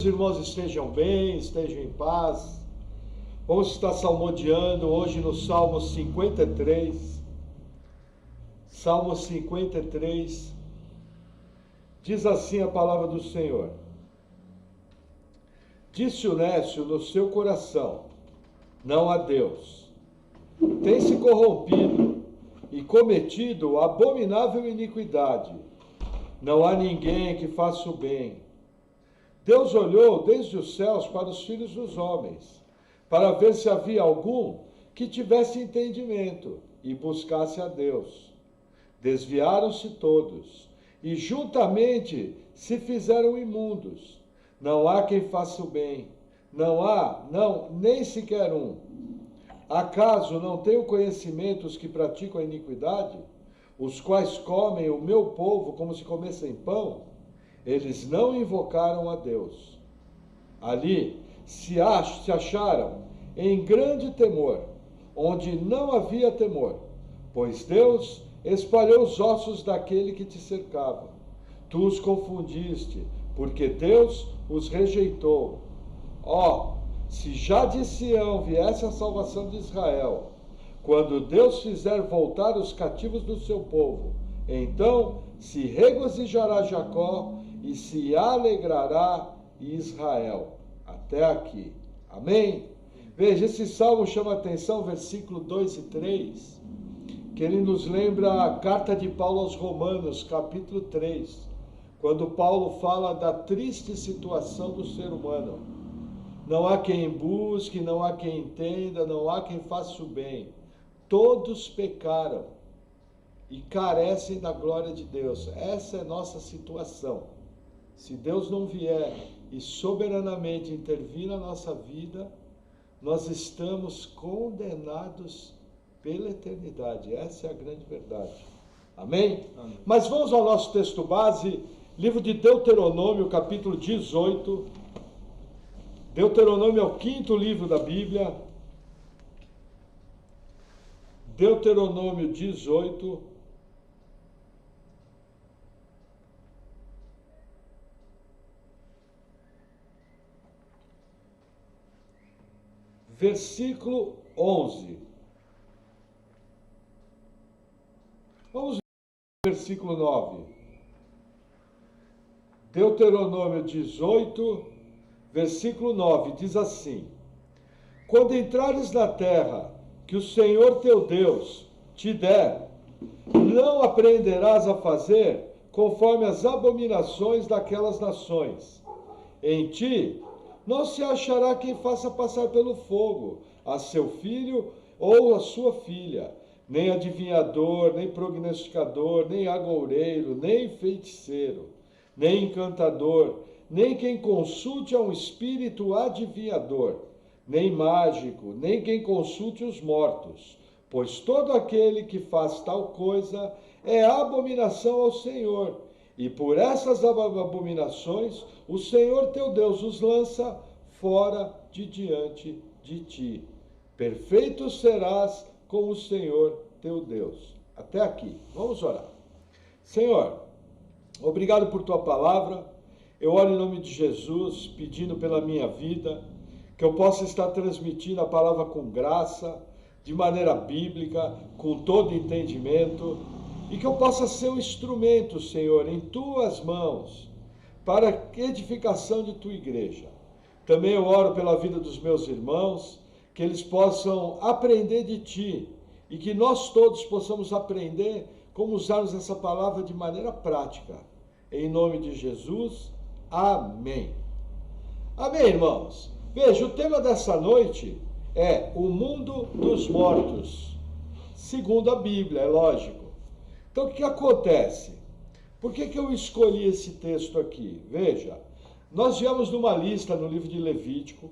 Os irmãos estejam bem, estejam em paz. Vamos estar salmodiando hoje no Salmo 53. Salmo 53. Diz assim a palavra do Senhor: Disse o nécio no seu coração: não há Deus. Tem se corrompido e cometido abominável iniquidade. Não há ninguém que faça o bem. Deus olhou desde os céus para os filhos dos homens, para ver se havia algum que tivesse entendimento e buscasse a Deus. Desviaram-se todos, e juntamente se fizeram imundos. Não há quem faça o bem, não, nem sequer um. Acaso não tenho conhecimento os que praticam a iniquidade, os quais comem o meu povo como se comessem pão? Eles não invocaram a Deus. Ali se acharam em grande temor, onde não havia temor, pois Deus espalhou os ossos daquele que te cercava. Tu os confundiste, porque Deus os rejeitou. Se já de Sião viesse a salvação de Israel, quando Deus fizer voltar os cativos do seu povo, então se regozijará Jacó e se alegrará Israel. Até aqui. Amém? Veja, esse salmo chama a atenção, versículo 2 e 3, que ele nos lembra a carta de Paulo aos Romanos, capítulo 3, quando Paulo fala da triste situação do ser humano. Não há quem busque, não há quem entenda, não há quem faça o bem. Todos pecaram e carecem da glória de Deus. Essa é a nossa situação. Se Deus não vier e soberanamente intervir na nossa vida, nós estamos condenados pela eternidade. Essa é a grande verdade. Amém? Amém. Mas vamos ao nosso texto base, livro de Deuteronômio, capítulo 18. Deuteronômio é o quinto livro da Bíblia. Deuteronômio 18. Versículo 11. Vamos ver o versículo 9. Deuteronômio 18, versículo 9, diz assim: Quando entrares na terra que o Senhor teu Deus te der, não aprenderás a fazer conforme as abominações daquelas nações. Em ti não se achará quem faça passar pelo fogo a seu filho ou a sua filha, nem adivinhador, nem prognosticador, nem agoureiro, nem feiticeiro, nem encantador, nem quem consulte a um espírito adivinhador, nem mágico, nem quem consulte os mortos, pois todo aquele que faz tal coisa é abominação ao Senhor. E por essas abominações, o Senhor teu Deus os lança fora de diante de ti. Perfeito serás com o Senhor teu Deus. Até aqui. Vamos orar. Senhor, obrigado por tua palavra. Eu oro em nome de Jesus, pedindo pela minha vida, que eu possa estar transmitindo a palavra com graça, de maneira bíblica, com todo entendimento, e que eu possa ser um instrumento, Senhor, em tuas mãos, para a edificação de tua igreja. Também eu oro pela vida dos meus irmãos, que eles possam aprender de ti, e que nós todos possamos aprender como usarmos essa palavra de maneira prática. Em nome de Jesus, amém. Amém, irmãos? Veja, o tema dessa noite é o mundo dos mortos, segundo a Bíblia, é lógico. Então, o que acontece? Por que eu escolhi esse texto aqui? Veja, nós viemos numa lista no livro de Levítico.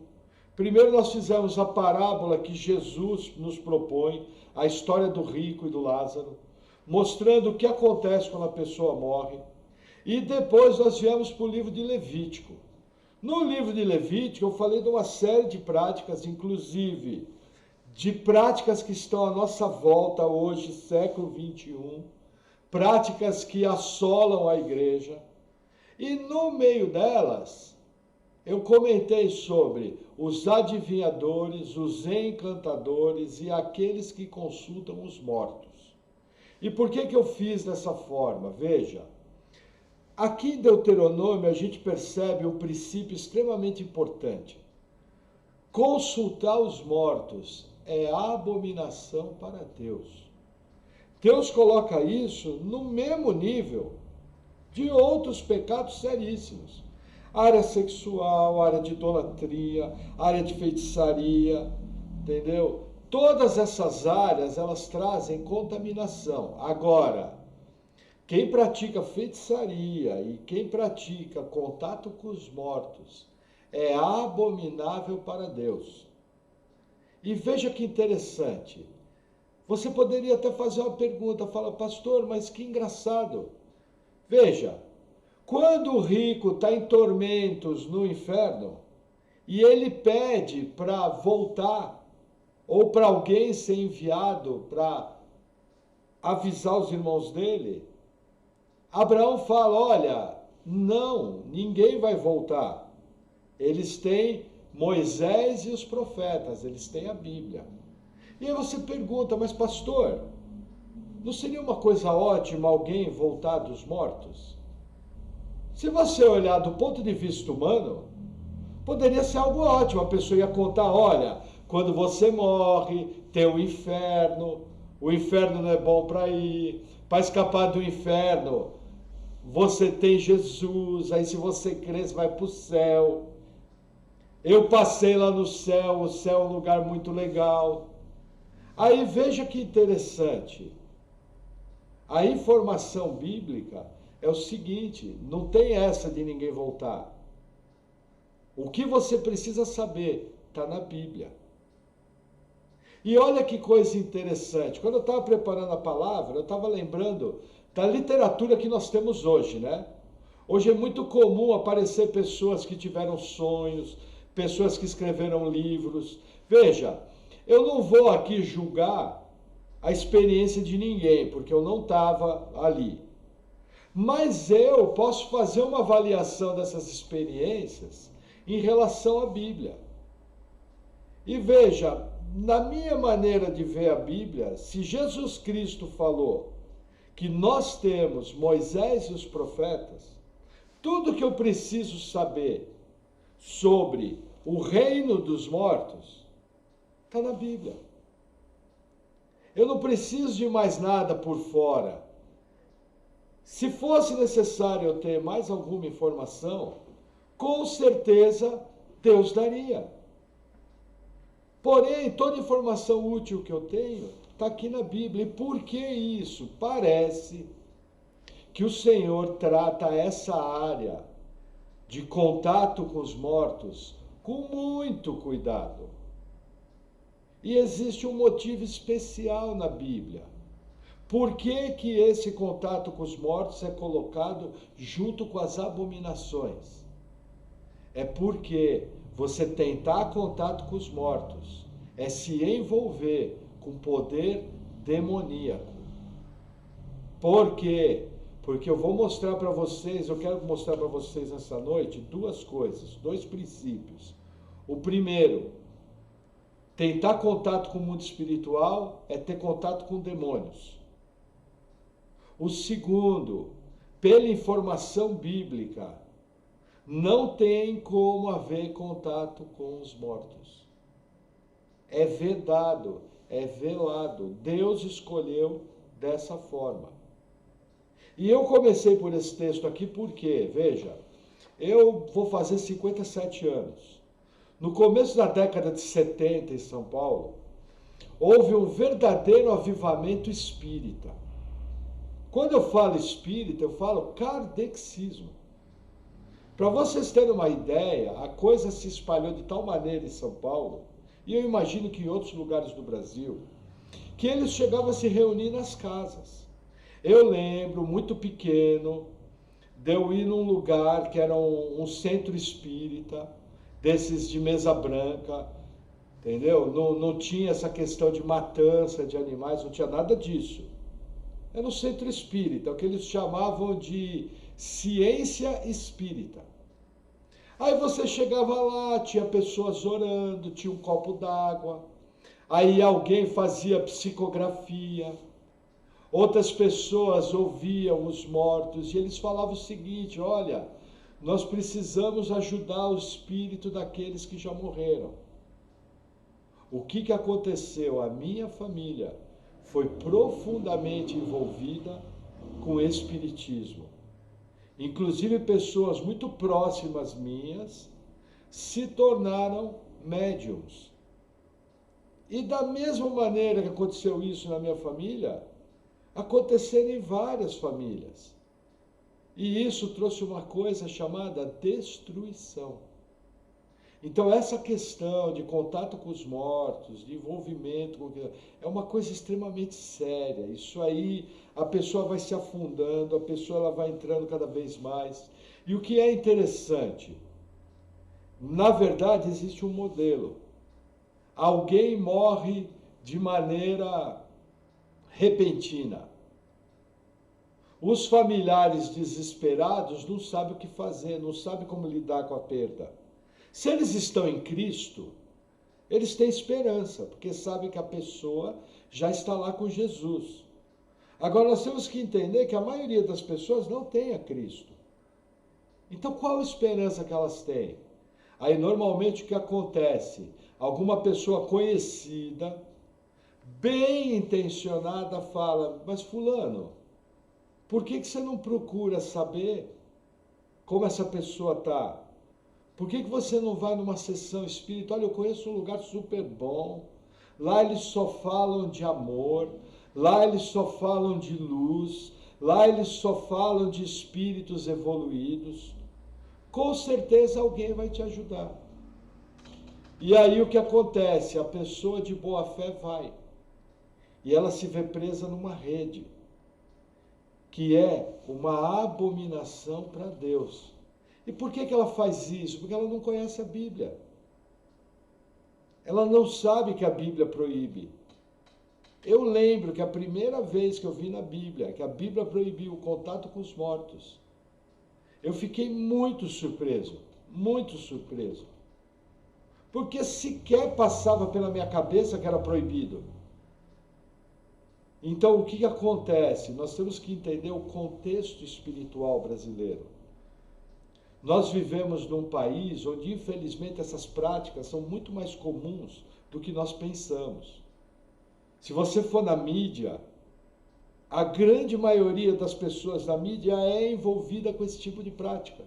Primeiro nós fizemos a parábola que Jesus nos propõe, a história do rico e do Lázaro, mostrando o que acontece quando a pessoa morre. E depois nós viemos para o livro de Levítico. No livro de Levítico eu falei de uma série de práticas, inclusive de práticas que estão à nossa volta hoje, século 21, práticas que assolam a igreja. E no meio delas, eu comentei sobre os adivinhadores, os encantadores e aqueles que consultam os mortos. E por que eu fiz dessa forma? Veja, aqui em Deuteronômio a gente percebe um princípio extremamente importante. Consultar os mortos é abominação para Deus. Deus coloca isso no mesmo nível de outros pecados seríssimos. Área sexual, área de idolatria, área de feitiçaria, entendeu? Todas essas áreas, elas trazem contaminação. Agora, quem pratica feitiçaria e quem pratica contato com os mortos é abominável para Deus. E veja que interessante. Você poderia até fazer uma pergunta, fala, pastor, mas que engraçado. Veja, quando o rico está em tormentos no inferno e ele pede para voltar ou para alguém ser enviado para avisar os irmãos dele, Abraão fala, olha, não, ninguém vai voltar. Eles têm Moisés e os profetas, eles têm a Bíblia. E aí você pergunta, mas pastor, não seria uma coisa ótima alguém voltar dos mortos? Se você olhar do ponto de vista humano, poderia ser algo ótimo. A pessoa ia contar, olha, quando você morre, tem o inferno não é bom para ir, para escapar do inferno, você tem Jesus, aí se você crer, você vai para o céu. Eu passei lá no céu, o céu é um lugar muito legal. Aí veja que interessante, a informação bíblica é o seguinte, não tem essa de ninguém voltar. O que você precisa saber está na Bíblia. E olha que coisa interessante, quando eu estava preparando a palavra, eu estava lembrando da literatura que nós temos hoje, né? Hoje é muito comum aparecer pessoas que tiveram sonhos, pessoas que escreveram livros. Veja, eu não vou aqui julgar a experiência de ninguém, porque eu não estava ali. Mas eu posso fazer uma avaliação dessas experiências em relação à Bíblia. E veja, na minha maneira de ver a Bíblia, se Jesus Cristo falou que nós temos Moisés e os profetas, tudo que eu preciso saber sobre o reino dos mortos está na Bíblia. Eu não preciso de mais nada por fora. Se fosse necessário eu ter mais alguma informação, com certeza Deus daria. Porém, toda informação útil que eu tenho está aqui na Bíblia. E por que isso? Parece que o Senhor trata essa área de contato com os mortos com muito cuidado. E existe um motivo especial na Bíblia. Por que que esse contato com os mortos é colocado junto com as abominações? É porque você tentar contato com os mortos é se envolver com poder demoníaco. Por quê? Porque eu vou mostrar para vocês, eu quero mostrar para vocês nessa noite duas coisas, dois princípios. O primeiro, tentar contato com o mundo espiritual é ter contato com demônios. O segundo, pela informação bíblica, não tem como haver contato com os mortos. É vedado, é velado. Deus escolheu dessa forma. E eu comecei por esse texto aqui porque, veja, eu vou fazer 57 anos. No começo da década de 70 em São Paulo, houve um verdadeiro avivamento espírita. Quando eu falo espírita, eu falo kardexismo. Para vocês terem uma ideia, a coisa se espalhou de tal maneira em São Paulo, e eu imagino que em outros lugares do Brasil, que eles chegavam a se reunir nas casas. Eu lembro, muito pequeno, de eu ir num lugar que era um centro espírita, desses de mesa branca, entendeu? Não tinha essa questão de matança de animais, não tinha nada disso. Era um centro espírita, o que eles chamavam de ciência espírita. Aí você chegava lá, tinha pessoas orando, tinha um copo d'água, aí alguém fazia psicografia, outras pessoas ouviam os mortos e eles falavam o seguinte: olha, nós precisamos ajudar o espírito daqueles que já morreram. O que aconteceu? A minha família foi profundamente envolvida com o espiritismo. Inclusive pessoas muito próximas minhas se tornaram médiums. E da mesma maneira que aconteceu isso na minha família, aconteceram em várias famílias. E isso trouxe uma coisa chamada destruição. Então essa questão de contato com os mortos, de envolvimento, é uma coisa extremamente séria. Isso aí, a pessoa vai se afundando, a pessoa ela vai entrando cada vez mais. E o que é interessante, na verdade existe um modelo. Alguém morre de maneira repentina. Os familiares desesperados não sabem o que fazer, não sabem como lidar com a perda. Se eles estão em Cristo, eles têm esperança, porque sabem que a pessoa já está lá com Jesus. Agora, nós temos que entender que a maioria das pessoas não tem a Cristo. Então, qual a esperança que elas têm? Aí, normalmente, o que acontece? Alguma pessoa conhecida, bem intencionada, fala: mas fulano, por que você não procura saber como essa pessoa está? Por que você não vai numa sessão espírita? Olha, eu conheço um lugar super bom, lá eles só falam de amor, lá eles só falam de luz, lá eles só falam de espíritos evoluídos. Com certeza alguém vai te ajudar. E aí o que acontece? A pessoa de boa fé vai, e ela se vê presa numa rede, que é uma abominação para Deus. E por que ela faz isso? Porque ela não conhece a Bíblia. Ela não sabe que a Bíblia proíbe. Eu lembro que a primeira vez que eu vi na Bíblia, que a Bíblia proibiu o contato com os mortos, eu fiquei muito surpreso, muito surpreso. Porque sequer passava pela minha cabeça que era proibido. Então o que acontece? Nós temos que entender o contexto espiritual brasileiro. Nós vivemos num país onde, infelizmente, essas práticas são muito mais comuns do que nós pensamos. Se você for na mídia, a grande maioria das pessoas na mídia é envolvida com esse tipo de prática.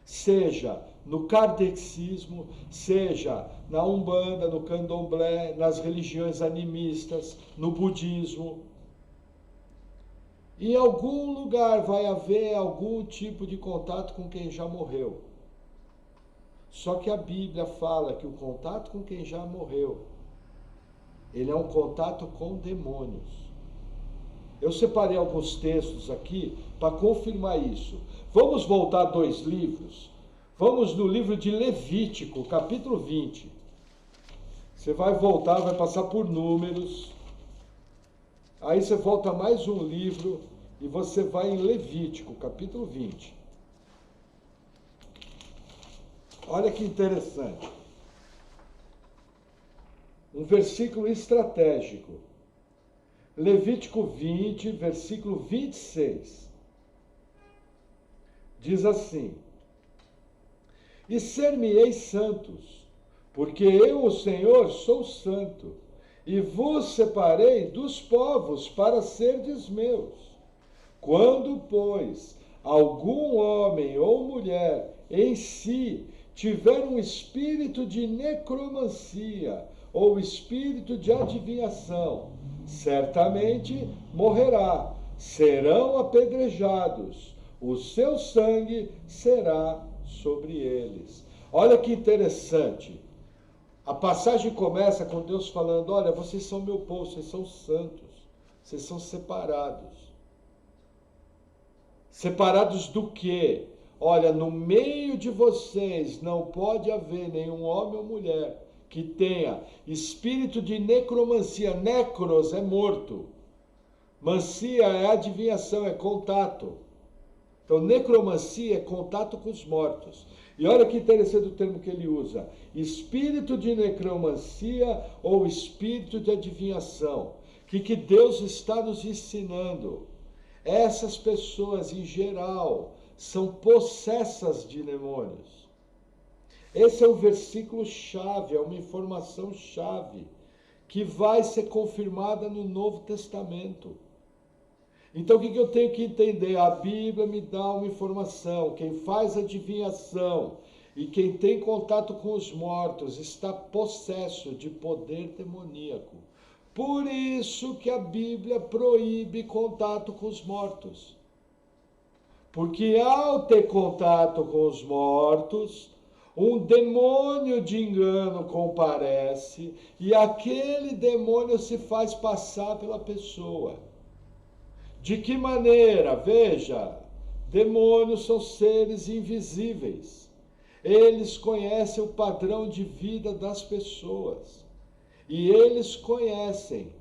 Seja no kardecismo, seja na Umbanda, no Candomblé, nas religiões animistas, no budismo. Em algum lugar vai haver algum tipo de contato com quem já morreu. Só que a Bíblia fala que o contato com quem já morreu, ele é um contato com demônios. Eu separei alguns textos aqui para confirmar isso. Vamos voltar a 2 livros. Vamos no livro de Levítico, capítulo 20. Você vai voltar, vai passar por Números. Aí você volta mais um livro e você vai em Levítico, capítulo 20. Olha que interessante. Um versículo estratégico. Levítico 20, versículo 26. Diz assim: e ser-me-eis santos, porque eu, o Senhor, sou santo, e vos separei dos povos para serdes meus. Quando, pois, algum homem ou mulher em si tiver um espírito de necromancia ou espírito de adivinhação, certamente morrerá, serão apedrejados, o seu sangue será sobre eles. Olha que interessante. A passagem começa com Deus falando: olha, vocês são meu povo, vocês são santos, vocês são separados. Separados do quê? Olha, no meio de vocês não pode haver nenhum homem ou mulher que tenha espírito de necromancia. Necros é morto. Mancia é adivinhação, é contato. Então, necromancia é contato com os mortos. E olha que interessante o termo que ele usa: espírito de necromancia ou espírito de adivinhação. O que Deus está nos ensinando? Essas pessoas, em geral, são possessas de demônios. Esse é um versículo chave, é uma informação chave, que vai ser confirmada no Novo Testamento. Então o que eu tenho que entender? A Bíblia me dá uma informação. Quem faz adivinhação e quem tem contato com os mortos está possesso de poder demoníaco. Por isso que a Bíblia proíbe contato com os mortos. Porque ao ter contato com os mortos, um demônio de engano comparece e aquele demônio se faz passar pela pessoa. De que maneira? Veja, demônios são seres invisíveis. Eles conhecem o padrão de vida das pessoas. E eles conhecem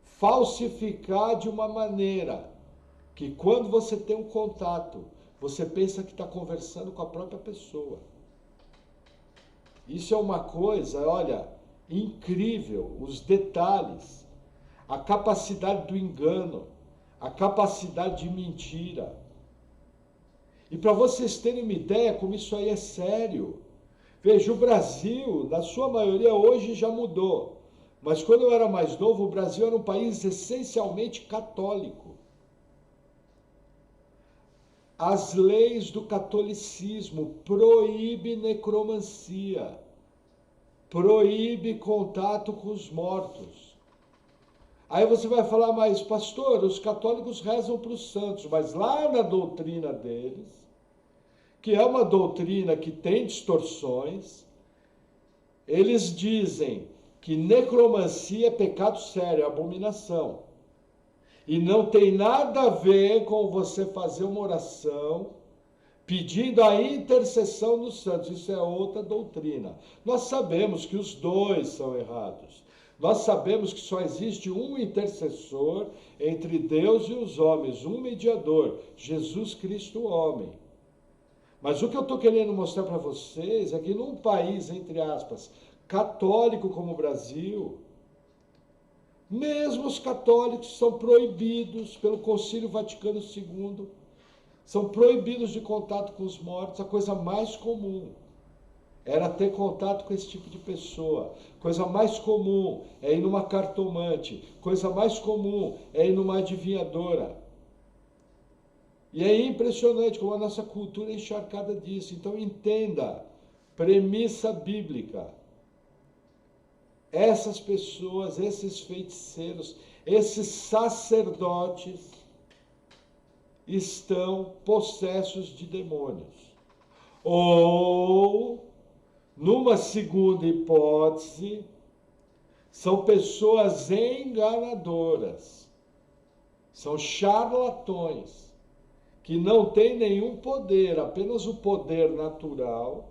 falsificar de uma maneira que quando você tem um contato, você pensa que está conversando com a própria pessoa. Isso é uma coisa, olha, incrível, os detalhes, a capacidade do engano, a capacidade de mentira. E para vocês terem uma ideia como isso aí é sério, veja, o Brasil, na sua maioria hoje já mudou, mas quando eu era mais novo, o Brasil era um país essencialmente católico. As leis do catolicismo proíbem necromancia, proíbe contato com os mortos. Aí você vai falar, mas pastor, os católicos rezam para os santos, mas lá na doutrina deles, que é uma doutrina que tem distorções, eles dizem que necromancia é pecado sério, é abominação. E não tem nada a ver com você fazer uma oração pedindo a intercessão dos santos. Isso é outra doutrina. Nós sabemos que os dois são errados. Nós sabemos que só existe um intercessor entre Deus e os homens, um mediador, Jesus Cristo, o homem. Mas o que eu estou querendo mostrar para vocês é que num país, entre aspas, católico como o Brasil, mesmo os católicos são proibidos pelo Concílio Vaticano II, são proibidos de contato com os mortos. A coisa mais comum era ter contato com esse tipo de pessoa. Coisa mais comum é ir numa cartomante. Coisa mais comum é ir numa adivinhadora. E é impressionante como a nossa cultura é encharcada disso. Então entenda, premissa bíblica. Essas pessoas, esses feiticeiros, esses sacerdotes estão possessos de demônios. Ou, numa segunda hipótese, são pessoas enganadoras, são charlatões, que não têm nenhum poder, apenas o poder natural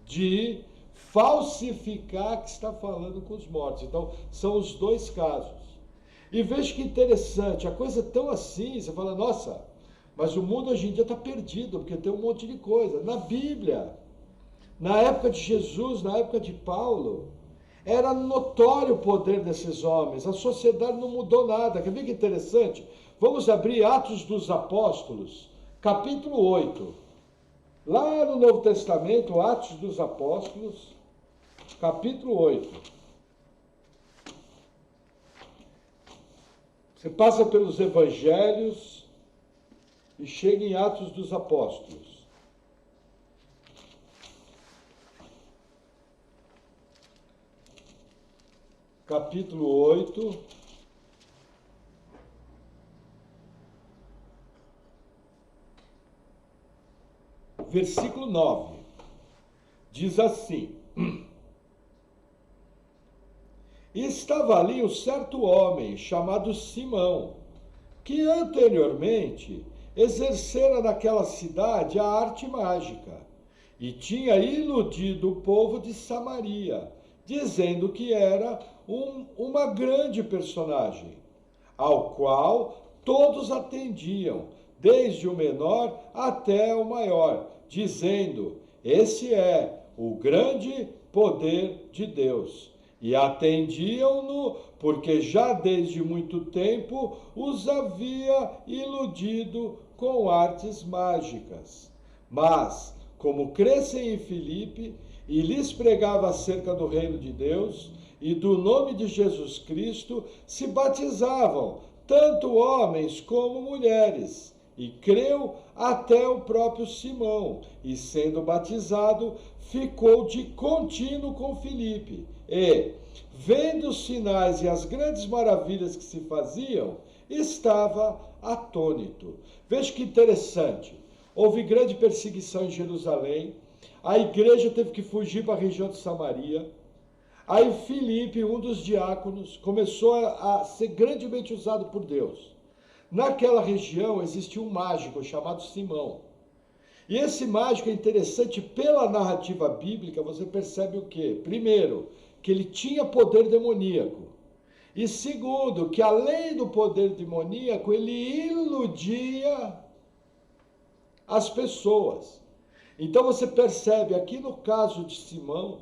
de falsificar que está falando com os mortos. Então, são os dois casos. E veja que interessante, a coisa é tão assim, você fala, nossa, mas o mundo hoje em dia está perdido, porque tem um monte de coisa. Na Bíblia, na época de Jesus, na época de Paulo, era notório o poder desses homens, a sociedade não mudou nada. Quer ver que interessante? Vamos abrir Atos dos Apóstolos, capítulo 8. Lá no Novo Testamento, Atos dos Apóstolos, capítulo 8. Você passa pelos evangelhos e chega em Atos dos Apóstolos. Capítulo 8. Versículo 9. Diz assim: E estava ali um certo homem chamado Simão, que anteriormente exercera naquela cidade a arte mágica, e tinha iludido o povo de Samaria, dizendo que era uma grande personagem, ao qual todos atendiam, desde o menor até o maior, dizendo: Esse é o grande poder de Deus. E atendiam-no, porque já desde muito tempo os havia iludido com artes mágicas. Mas, como crescem em Filipe, e lhes pregava acerca do reino de Deus e do nome de Jesus Cristo, se batizavam, tanto homens como mulheres. E creu até o próprio Simão, e sendo batizado, ficou de contínuo com Filipe. E, vendo os sinais e as grandes maravilhas que se faziam, estava atônito. Veja que interessante. Houve grande perseguição em Jerusalém. A igreja teve que fugir para a região de Samaria. Aí Filipe, um dos diáconos, começou a ser grandemente usado por Deus. Naquela região existia um mágico chamado Simão. E esse mágico é interessante, pela narrativa bíblica, você percebe o quê? Primeiro, que ele tinha poder demoníaco. E segundo, que além do poder demoníaco, ele iludia as pessoas. Então você percebe aqui no caso de Simão,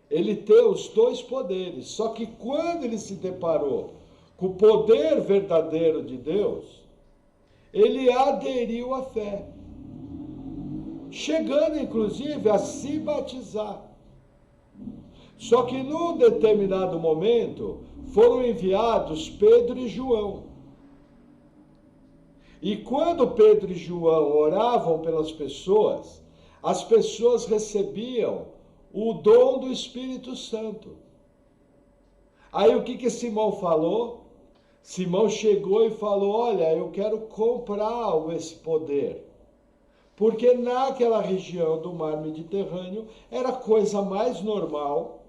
ele tem os dois poderes. Só que quando ele se deparou com o poder verdadeiro de Deus, ele aderiu à fé, chegando inclusive a se batizar. Só que num determinado momento foram enviados Pedro e João. E quando Pedro e João oravam pelas pessoas, as pessoas recebiam o dom do Espírito Santo. Aí o que Simão falou? Simão chegou e falou: olha, eu quero comprar esse poder. Porque naquela região do mar Mediterrâneo era a coisa mais normal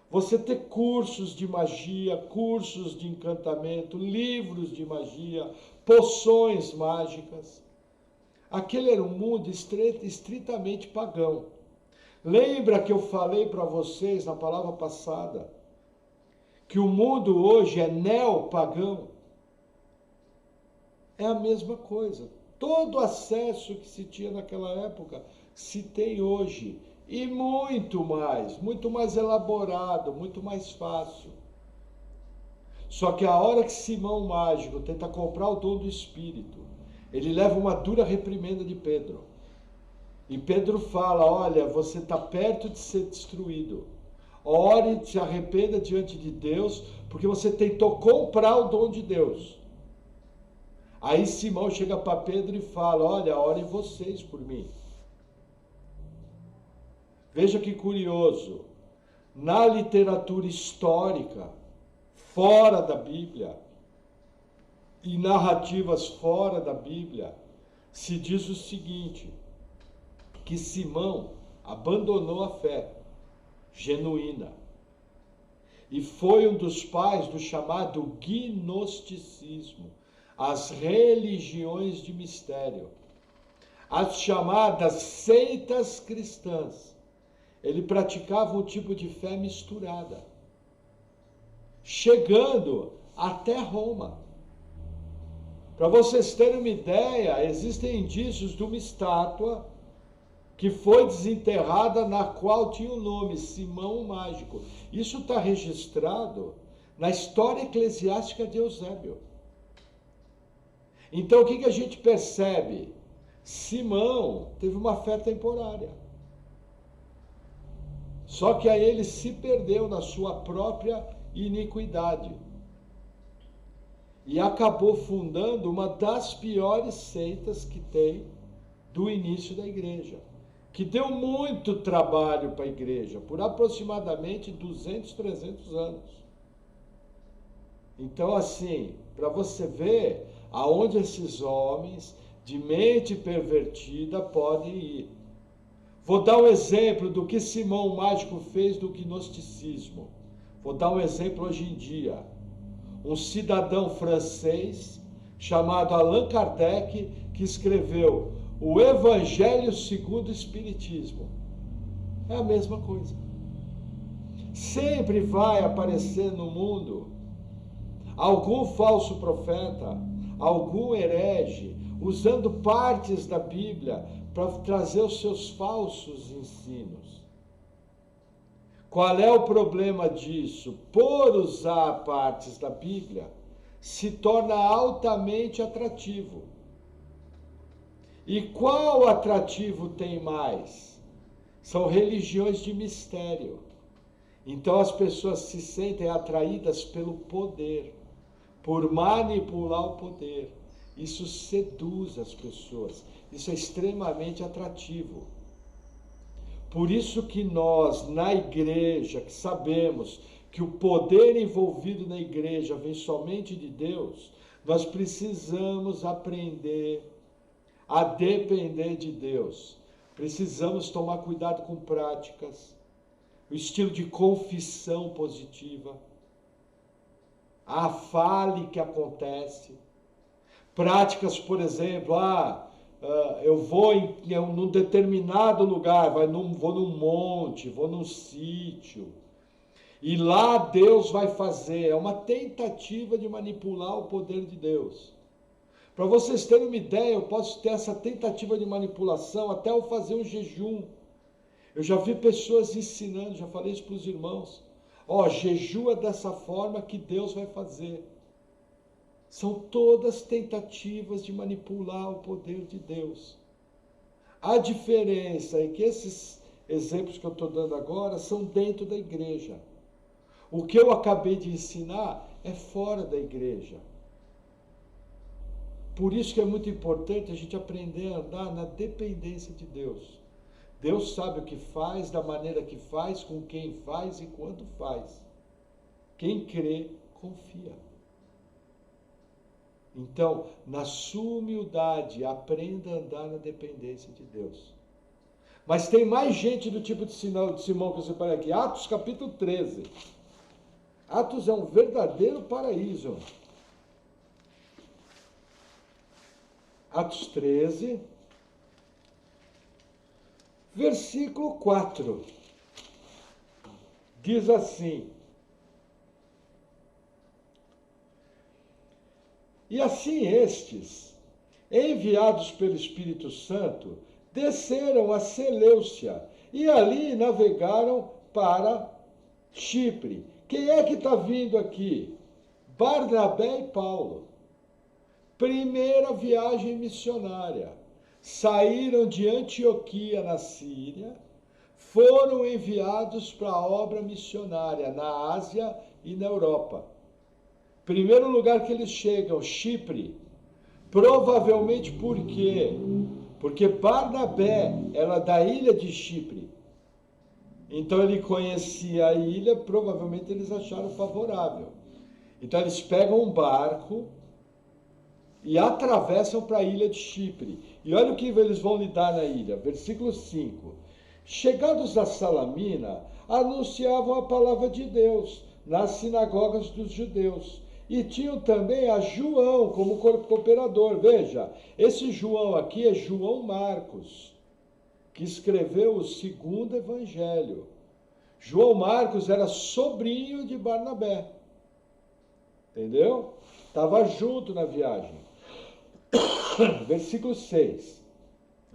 você ter cursos de magia, cursos de encantamento, livros de magia, poções mágicas. Aquele era um mundo estritamente pagão. Lembra que eu falei para vocês na palavra passada que o mundo hoje é neopagão? É a mesma coisa. Todo acesso que se tinha naquela época se tem hoje. E muito mais elaborado, muito mais fácil. Só que a hora que Simão Mágico tenta comprar o dom do Espírito, ele leva uma dura reprimenda de Pedro. E Pedro fala: olha, você está perto de ser destruído. Ore e se arrependa diante de Deus, porque você tentou comprar o dom de Deus. Aí Simão chega para Pedro e fala: olha, orem vocês por mim. Veja que curioso, na literatura histórica, fora da Bíblia, e narrativas fora da Bíblia, se diz o seguinte, que Simão abandonou a fé genuína e foi um dos pais do chamado gnosticismo, as religiões de mistério, as chamadas seitas cristãs. Ele praticava um tipo de fé misturada, chegando até Roma. Para vocês terem uma ideia, existem indícios de uma estátua que foi desenterrada, na qual tinha o nome Simão o Mágico. Isso está registrado na história eclesiástica de Eusébio. Então o que a gente percebe? Simão teve uma fé temporária. Só que aí ele se perdeu na sua própria iniquidade. E acabou fundando uma das piores seitas que tem do início da igreja. Que deu muito trabalho para a igreja, por aproximadamente 200, 300 anos. Então, assim, para você ver aonde esses homens de mente pervertida podem ir. Vou dar um exemplo do que Simão o Mágico fez do gnosticismo. Vou dar um exemplo hoje em dia. Um cidadão francês chamado Allan Kardec, que escreveu o Evangelho segundo o Espiritismo. É a mesma coisa. Sempre vai aparecer no mundo algum falso profeta, algum herege, usando partes da Bíblia para trazer os seus falsos ensinos. Qual é o problema disso? Por usar partes da Bíblia, se torna altamente atrativo. E qual atrativo tem mais? São religiões de mistério. Então as pessoas se sentem atraídas pelo poder, por manipular o poder. Isso seduz as pessoas. Isso é extremamente atrativo. Por isso que nós, na igreja, que sabemos que o poder envolvido na igreja vem somente de Deus, nós precisamos aprender a depender de Deus. Precisamos tomar cuidado com práticas, o estilo de confissão positiva, a fale que acontece, práticas, por exemplo, eu vou num determinado lugar, vou num monte, vou num sítio, e lá Deus vai fazer. É uma tentativa de manipular o poder de Deus. Para vocês terem uma ideia, eu posso ter essa tentativa de manipulação até eu fazer um jejum. Eu já vi pessoas ensinando, já falei isso para os irmãos. Jejua dessa forma que Deus vai fazer. São todas tentativas de manipular o poder de Deus. A diferença é que esses exemplos que eu estou dando agora são dentro da igreja. O que eu acabei de ensinar é fora da igreja. Por isso que é muito importante a gente aprender a andar na dependência de Deus. Deus sabe o que faz, da maneira que faz, com quem faz e quando faz. Quem crê, confia. Então, na sua humildade, aprenda a andar na dependência de Deus. Mas tem mais gente do tipo de Simão que eu separei aqui. Atos capítulo 13. Atos é um verdadeiro paraíso. Atos 13, versículo 4. Diz assim: e assim estes, enviados pelo Espírito Santo, desceram a Seleucia e ali navegaram para Chipre. Quem é que está vindo aqui? Barnabé e Paulo. Primeira viagem missionária. Saíram de Antioquia, na Síria, foram enviados para a obra missionária na Ásia e na Europa. Primeiro lugar que eles chegam, Chipre. Provavelmente por quê? Porque Barnabé era da ilha de Chipre. Então ele conhecia a ilha, provavelmente eles acharam favorável. Então eles pegam um barco e atravessam para a ilha de Chipre. E olha o que eles vão lidar na ilha. Versículo 5. Chegados a Salamina, anunciavam a palavra de Deus nas sinagogas dos judeus. E tinham também a João como cooperador. Veja, esse João aqui é João Marcos, que escreveu o segundo evangelho. João Marcos era sobrinho de Barnabé. Entendeu? Estava junto na viagem. Versículo 6.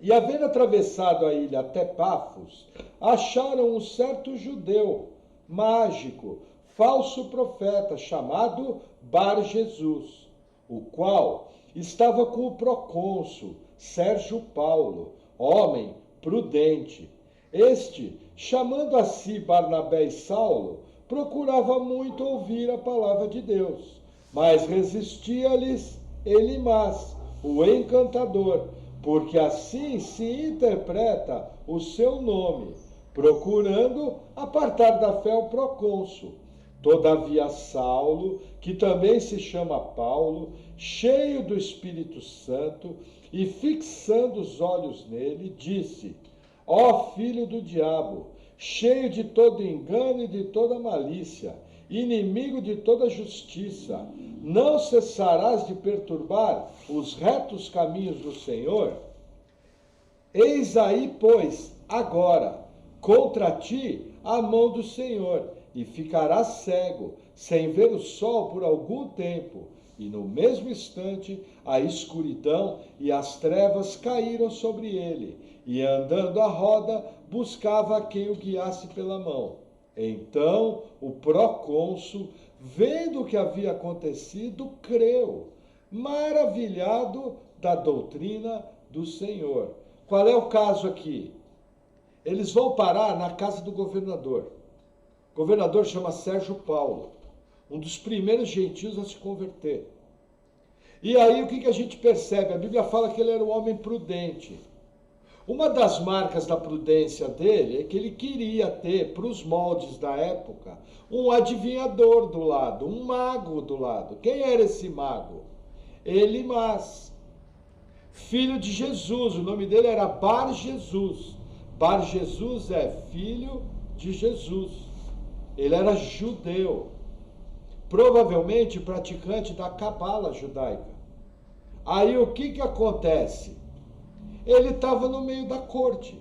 E havendo atravessado a ilha até Pafos, acharam um certo judeu, mágico, falso profeta, chamado Bar Jesus, o qual estava com o procônsul Sérgio Paulo, homem prudente. Este, chamando a si Barnabé e Saulo, procurava muito ouvir a palavra de Deus, mas resistia-lhes Elimas, o encantador, porque assim se interpreta o seu nome, procurando apartar da fé o procônsul. Todavia Saulo, que também se chama Paulo, cheio do Espírito Santo, e fixando os olhos nele, disse: ó filho do diabo, cheio de todo engano e de toda malícia, inimigo de toda justiça, não cessarás de perturbar os retos caminhos do Senhor? Eis aí, pois, agora, contra ti a mão do Senhor, e ficarás cego, sem ver o sol por algum tempo. E no mesmo instante, a escuridão e as trevas caíram sobre ele, e andando à roda, buscava quem o guiasse pela mão. Então, o procônsul, vendo o que havia acontecido, creu, maravilhado da doutrina do Senhor. Qual é o caso aqui? Eles vão parar na casa do governador. O governador chama Sérgio Paulo, um dos primeiros gentios a se converter. E aí o que a gente percebe? A Bíblia fala que ele era um homem prudente. Uma das marcas da prudência dele é que ele queria ter, para os moldes da época, um adivinhador do lado, um mago do lado. Quem era esse mago? Elimas, filho de Jesus. O nome dele era Bar Jesus. Bar Jesus é filho de Jesus. Ele era judeu, provavelmente praticante da cabala judaica. Aí o que acontece? Ele estava no meio da corte.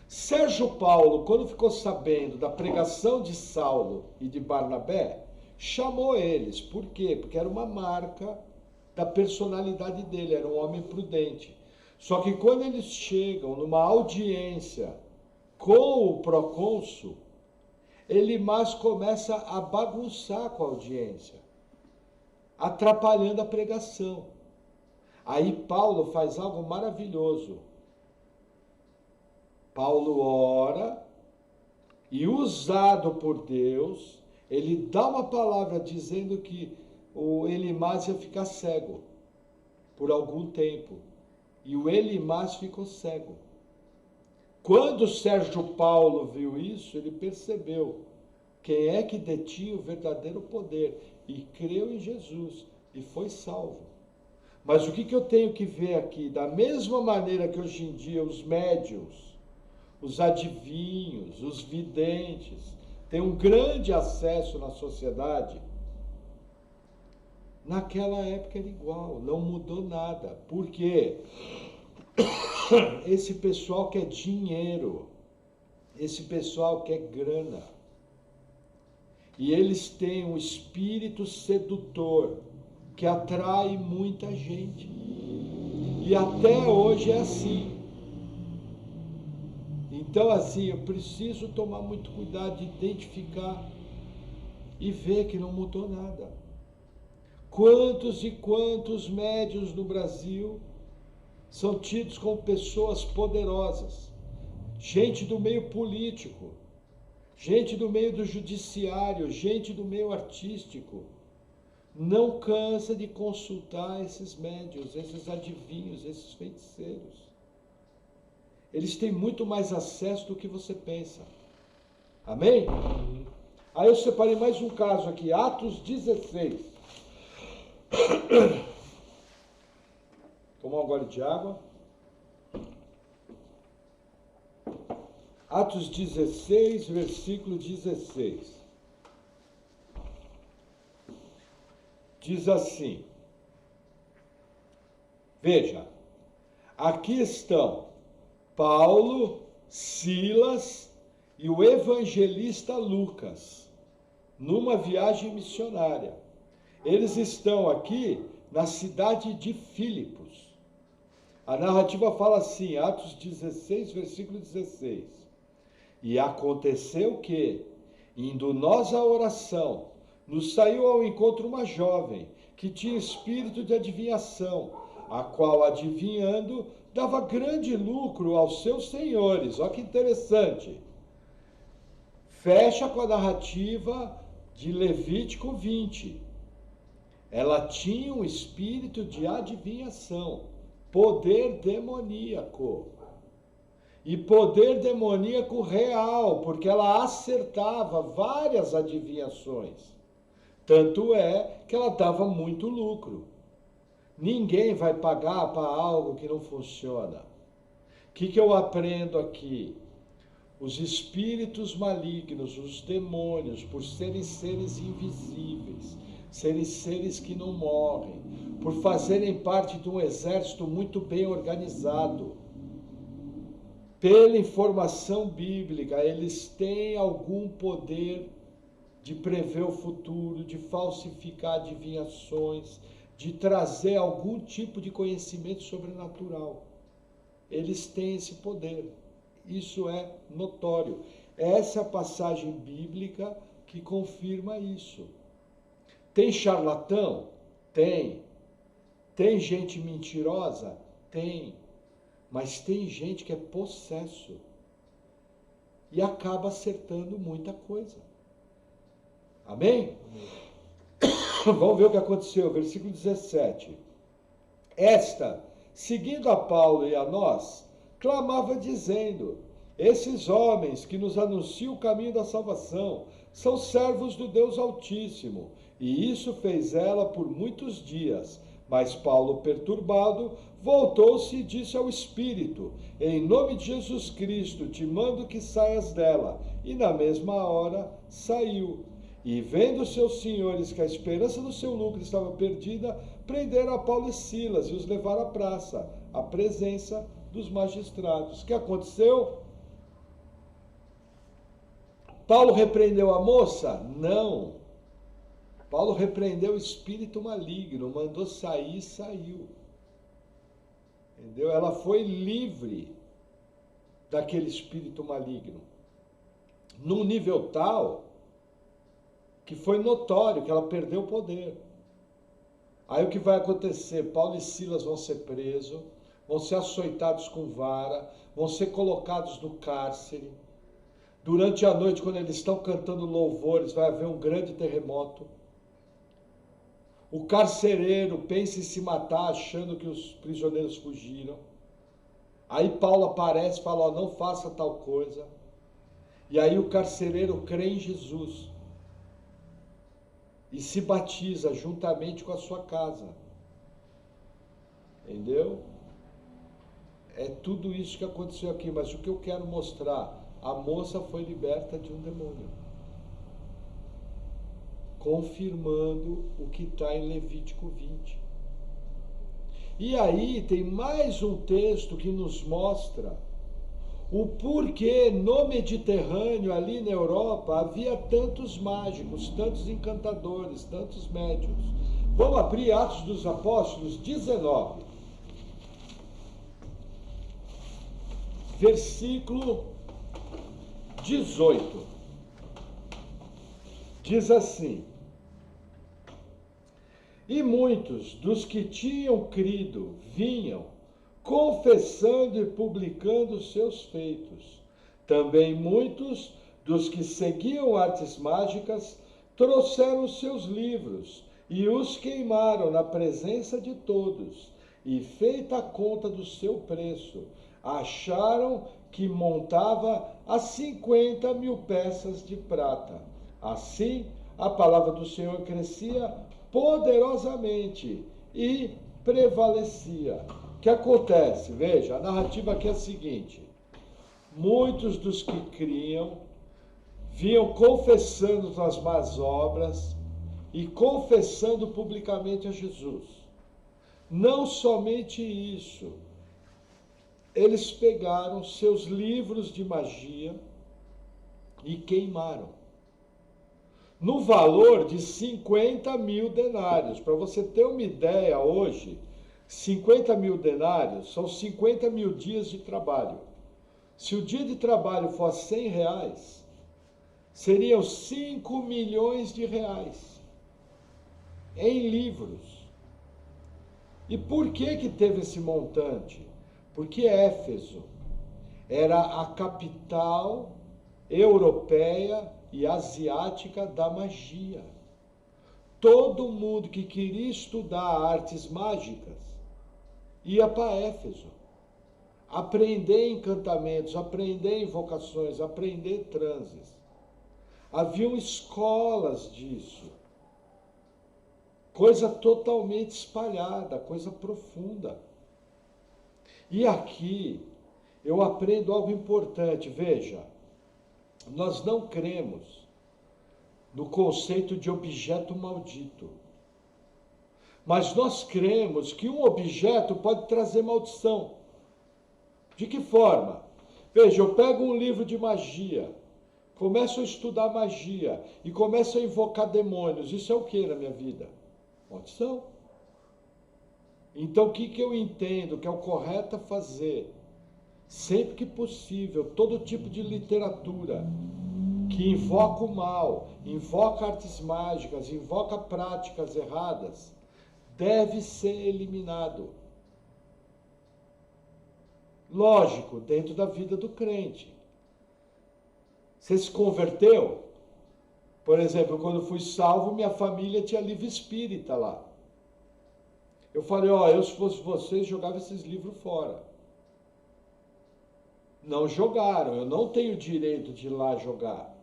Sérgio Paulo, quando ficou sabendo da pregação de Saulo e de Barnabé, chamou eles. Por quê? Porque era uma marca da personalidade dele, era um homem prudente. Só que quando eles chegam numa audiência com o procônsul, Elimas começa a bagunçar com a audiência, atrapalhando a pregação. Aí Paulo faz algo maravilhoso. Paulo ora e, usado por Deus, ele dá uma palavra dizendo que o Elimas ia ficar cego por algum tempo. E o Elimas ficou cego. Quando Sérgio Paulo viu isso, ele percebeu quem é que detinha o verdadeiro poder e creu em Jesus e foi salvo. Mas o que eu tenho que ver aqui? Da mesma maneira que hoje em dia os médiuns, os adivinhos, os videntes têm um grande acesso na sociedade, naquela época era igual, não mudou nada. Por quê? Esse pessoal quer dinheiro, esse pessoal quer grana. E eles têm um espírito sedutor que atrai muita gente. E até hoje é assim. Então, assim, eu preciso tomar muito cuidado de identificar e ver que não mudou nada. Quantos e quantos médiuns no Brasil são tidos como pessoas poderosas, gente do meio político, gente do meio do judiciário, gente do meio artístico, não cansa de consultar esses médiuns, esses adivinhos, esses feiticeiros. Eles têm muito mais acesso do que você pensa. Amém? Aí eu separei mais um caso aqui, Atos 16. Tomar um gole de água. Atos 16, versículo 16. Diz assim: veja, aqui estão Paulo, Silas e o evangelista Lucas, numa viagem missionária. Eles estão aqui na cidade de Filipos. A narrativa fala assim, Atos 16, versículo 16. E aconteceu que, indo nós à oração, nos saiu ao encontro uma jovem que tinha espírito de adivinhação, a qual, adivinhando, dava grande lucro aos seus senhores. Olha que interessante. Fecha com a narrativa de Levítico 20. Ela tinha um espírito de adivinhação, poder demoníaco. E poder demoníaco real, porque ela acertava várias adivinhações. Tanto é que ela dava muito lucro. Ninguém vai pagar para algo que não funciona. O que eu aprendo aqui? Os espíritos malignos, os demônios, por serem seres invisíveis, serem seres que não morrem, por fazerem parte de um exército muito bem organizado, pela informação bíblica, eles têm algum poder de prever o futuro, de falsificar adivinhações, de trazer algum tipo de conhecimento sobrenatural. Eles têm esse poder. Isso é notório. Essa é a passagem bíblica que confirma isso. Tem charlatão? Tem. Tem gente mentirosa? Tem. Mas tem gente que é possesso e acaba acertando muita coisa. Amém? Vamos ver o que aconteceu, versículo 17. Esta, seguindo a Paulo e a nós, clamava dizendo: esses homens que nos anunciam o caminho da salvação são servos do Deus Altíssimo. E isso fez ela por muitos dias. Mas Paulo, perturbado, voltou-se e disse ao Espírito: em nome de Jesus Cristo, te mando que saias dela. E na mesma hora saiu. E vendo seus senhores que a esperança do seu lucro estava perdida, prenderam a Paulo e Silas e os levaram à praça, à presença dos magistrados. O que aconteceu? Paulo repreendeu a moça? Não. Paulo repreendeu o espírito maligno, mandou sair e saiu. Entendeu? Ela foi livre daquele espírito maligno. Num nível tal que foi notório que ela perdeu o poder. Aí o que vai acontecer? Paulo e Silas vão ser presos, vão ser açoitados com vara, vão ser colocados no cárcere. Durante a noite, quando eles estão cantando louvores, vai haver um grande terremoto. O carcereiro pensa em se matar, achando que os prisioneiros fugiram. Aí Paulo aparece e fala: ó, não faça tal coisa. E aí o carcereiro crê em Jesus e se batiza juntamente com a sua casa. Entendeu? É tudo isso que aconteceu aqui, mas o que eu quero mostrar, a moça foi liberta de um demônio, confirmando o que está em Levítico 20. E aí tem mais um texto que nos mostra o porquê no Mediterrâneo, ali na Europa, havia tantos mágicos, tantos encantadores, tantos médiuns. Vamos abrir Atos dos Apóstolos 19, versículo 18. Diz assim: e muitos dos que tinham crido vinham, confessando e publicando os seus feitos. Também muitos dos que seguiam artes mágicas trouxeram os seus livros e os queimaram na presença de todos. E feita a conta do seu preço, acharam que montava a 50.000 peças de prata. Assim, a palavra do Senhor crescia poderosamente e prevalecia. O que acontece? Veja, a narrativa aqui é a seguinte: muitos dos que criam vinham confessando as más obras e confessando publicamente a Jesus. Não somente isso, eles pegaram seus livros de magia e queimaram, no valor de 50.000 denários. Para você ter uma ideia, hoje, 50.000 denários são 50.000 dias de trabalho. Se o dia de trabalho for R$100, seriam 5 milhões de reais em livros. E por que teve esse montante? Porque Éfeso era a capital europeia e asiática da magia. Todo mundo que queria estudar artes mágicas ia para Éfeso, aprender encantamentos, aprender invocações, aprender transes. Haviam escolas disso, coisa totalmente espalhada, coisa profunda. E aqui eu aprendo algo importante. Veja, nós não cremos no conceito de objeto maldito. Mas nós cremos que um objeto pode trazer maldição. De que forma? Veja, eu pego um livro de magia, começo a estudar magia e começo a invocar demônios. Isso é o que na minha vida? Maldição. Então o que eu entendo que é o correto a fazer? Sempre que possível, todo tipo de literatura que invoca o mal, invoca artes mágicas, invoca práticas erradas, deve ser eliminado. Lógico, dentro da vida do crente. Você se converteu? Por exemplo, quando fui salvo, minha família tinha livro espírita lá. Eu falei, eu se fosse vocês, jogava esses livros fora. Não jogaram, eu não tenho direito de ir lá jogar.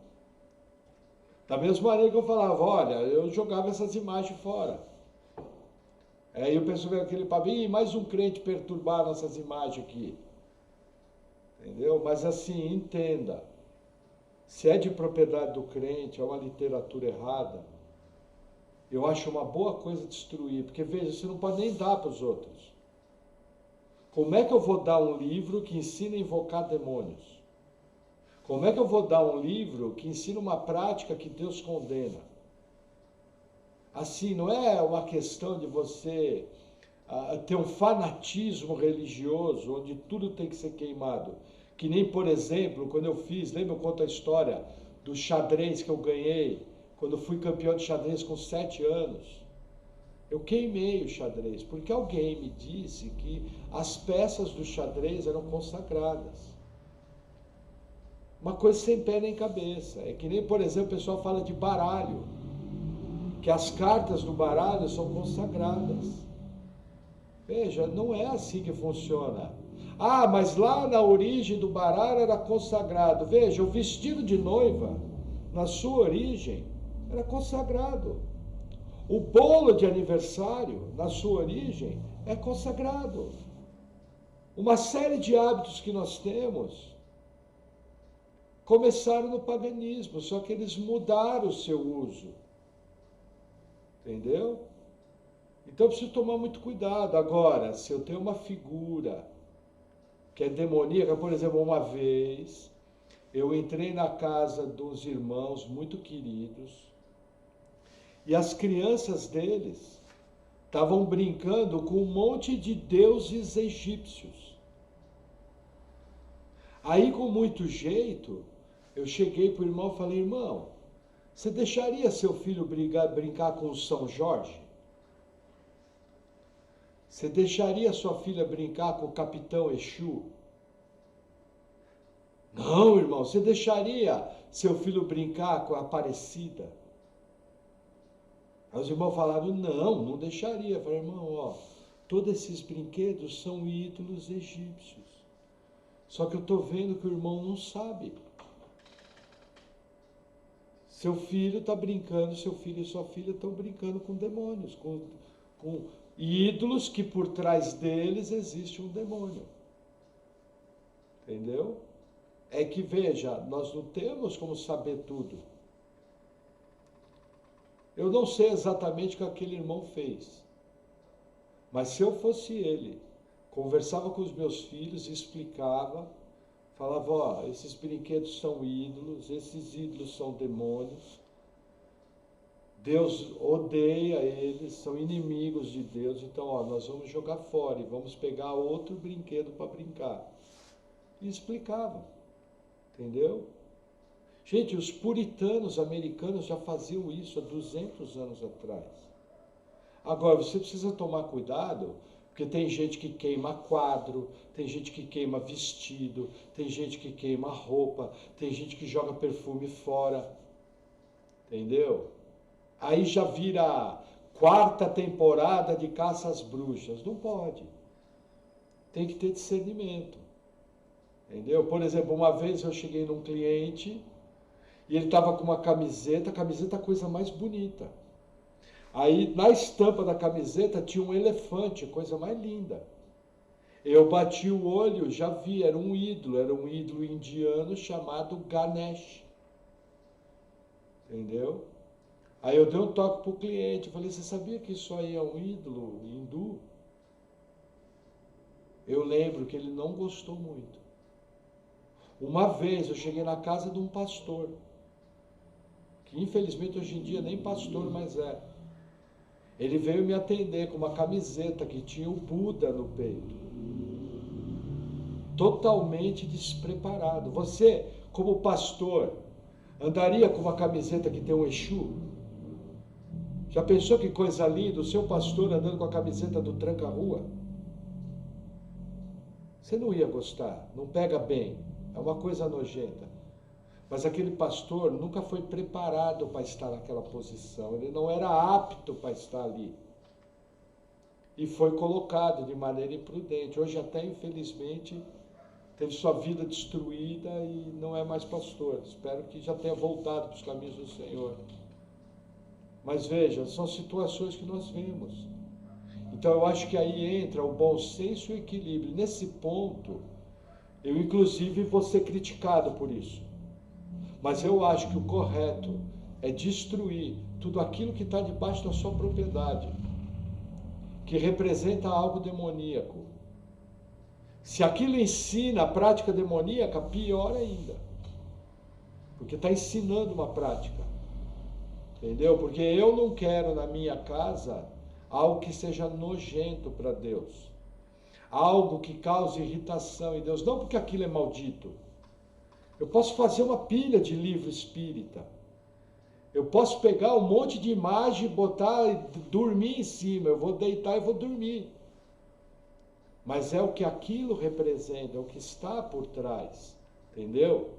Da mesma maneira que eu falava, olha, eu jogava essas imagens fora. Aí o pessoal veio aquele papo, mais um crente perturbar nossas imagens aqui. Entendeu? Mas assim, entenda. Se é de propriedade do crente, é uma literatura errada, eu acho uma boa coisa destruir. Porque veja, você não pode nem dar para os outros. Como é que eu vou dar um livro que ensina a invocar demônios? Como é que eu vou dar um livro que ensina uma prática que Deus condena? Assim, não é uma questão de você ter um fanatismo religioso, onde tudo tem que ser queimado. Que nem, por exemplo, quando eu fiz, lembra eu conto a história do xadrez que eu ganhei, quando eu fui campeão de xadrez com 7 anos. Eu queimei o xadrez, porque alguém me disse que as peças do xadrez eram consagradas. Uma coisa sem pé nem cabeça. É que nem, por exemplo, o pessoal fala de baralho, que as cartas do baralho são consagradas. Veja, não é assim que funciona. Ah, mas lá na origem do baralho era consagrado. Veja, o vestido de noiva, na sua origem, era consagrado. O bolo de aniversário, na sua origem, é consagrado. Uma série de hábitos que nós temos começaram no paganismo, só que eles mudaram o seu uso. Entendeu? Então eu preciso tomar muito cuidado. Agora, se eu tenho uma figura que é demoníaca, por exemplo, uma vez eu entrei na casa dos irmãos muito queridos e as crianças deles estavam brincando com um monte de deuses egípcios. Aí, com muito jeito, eu cheguei para o irmão e falei, irmão, você deixaria seu filho brincar com o São Jorge? Você deixaria sua filha brincar com o Capitão Exu? Não, irmão, você deixaria seu filho brincar com a Aparecida? Aí os irmãos falaram, não deixaria. Eu falei, irmão, todos esses brinquedos são ídolos egípcios. Só que eu estou vendo que o irmão não sabe. Seu filho está brincando, seu filho e sua filha estão brincando com demônios, com ídolos que por trás deles existe um demônio. Entendeu? É que, veja, nós não temos como saber tudo. Eu não sei exatamente o que aquele irmão fez. Mas se eu fosse ele, conversava com os meus filhos, explicava, falava, esses brinquedos são ídolos, esses ídolos são demônios. Deus odeia eles, são inimigos de Deus, então nós vamos jogar fora e vamos pegar outro brinquedo para brincar. E explicava, entendeu? Gente, os puritanos americanos já faziam isso há 200 anos atrás. Agora, você precisa tomar cuidado, porque tem gente que queima quadro, tem gente que queima vestido, tem gente que queima roupa, tem gente que joga perfume fora, entendeu? Aí já vira a 4ª temporada de Caça às Bruxas. Não pode. Tem que ter discernimento. Entendeu? Por exemplo, uma vez eu cheguei num cliente e ele estava com uma camiseta, a camiseta é a coisa mais bonita. Aí na estampa da camiseta tinha um elefante, coisa mais linda. Eu bati o olho, já vi, era um ídolo indiano chamado Ganesh. Entendeu? Aí eu dei um toque para o cliente, falei, você sabia que isso aí é um ídolo hindu? Eu lembro que ele não gostou muito. Uma vez eu cheguei na casa de um pastor, que infelizmente hoje em dia nem pastor mais é. Ele veio me atender com uma camiseta que tinha o Buda no peito. Totalmente despreparado. Você, como pastor, andaria com uma camiseta que tem um Exu? Já pensou que coisa linda, o seu pastor andando com a camiseta do Tranca-Rua? Você não ia gostar, não pega bem, é uma coisa nojenta. Mas aquele pastor nunca foi preparado para estar naquela posição, ele não era apto para estar ali. E foi colocado de maneira imprudente. Hoje até, infelizmente, teve sua vida destruída e não é mais pastor. Espero que já tenha voltado para os caminhos do Senhor. Mas veja, são situações que nós vemos. Então eu acho que aí entra o bom senso e o equilíbrio. Nesse ponto, eu inclusive vou ser criticado por isso. Mas eu acho que o correto é destruir tudo aquilo que está debaixo da sua propriedade, que representa algo demoníaco. Se aquilo ensina a prática demoníaca, pior ainda. Porque está ensinando uma prática. Entendeu? Porque eu não quero na minha casa algo que seja nojento para Deus. Algo que cause irritação em Deus. Não porque aquilo é maldito. Eu posso fazer uma pilha de livro espírita. Eu posso pegar um monte de imagem, botar e dormir em cima. Eu vou deitar e vou dormir. Mas é o que aquilo representa, é o que está por trás. Entendeu?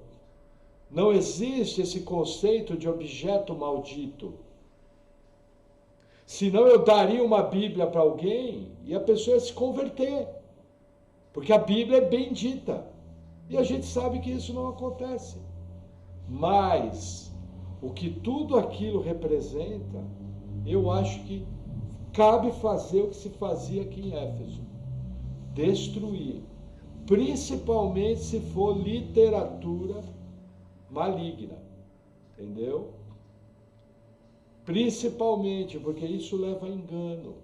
Não existe esse conceito de objeto maldito. Senão eu daria uma Bíblia para alguém e a pessoa ia se converter. Porque a Bíblia é bendita. E a gente sabe que isso não acontece. Mas o que tudo aquilo representa, eu acho que cabe fazer o que se fazia aqui em Éfeso. Destruir. Principalmente se for literatura maligna. Entendeu? Principalmente porque isso leva a engano.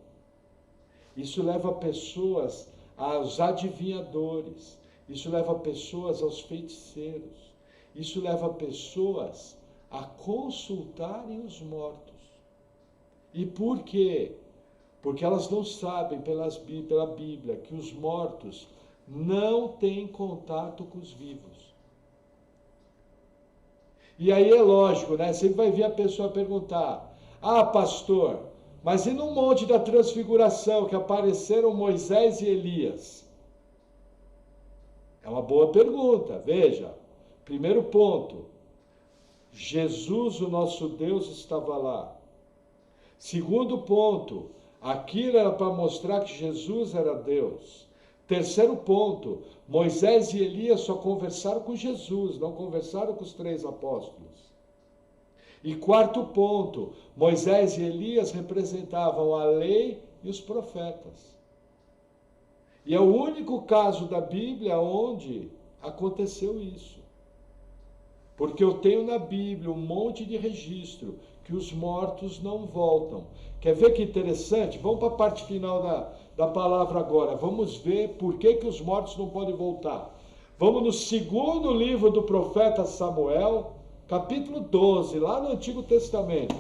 Isso leva pessoas aos adivinhadores. Isso leva pessoas aos feiticeiros. Isso leva pessoas a consultarem os mortos. E por quê? Porque elas não sabem pela Bíblia que os mortos não têm contato com os vivos. E aí é lógico, né? Você vai ver a pessoa perguntar: ah, pastor, mas e no monte da transfiguração que apareceram Moisés e Elias? É uma boa pergunta. Veja, primeiro ponto, Jesus, o nosso Deus, estava lá. Segundo ponto, aquilo era para mostrar que Jesus era Deus. Terceiro ponto, Moisés e Elias só conversaram com Jesus, não conversaram com os 3 apóstolos. E quarto ponto, Moisés e Elias representavam a lei e os profetas. E é o único caso da Bíblia onde aconteceu isso. Porque eu tenho na Bíblia um monte de registro que os mortos não voltam. Quer ver que interessante? Vamos para a parte final da palavra agora. Vamos ver por que os mortos não podem voltar. Vamos no segundo livro do profeta Samuel, capítulo 12, lá no Antigo Testamento.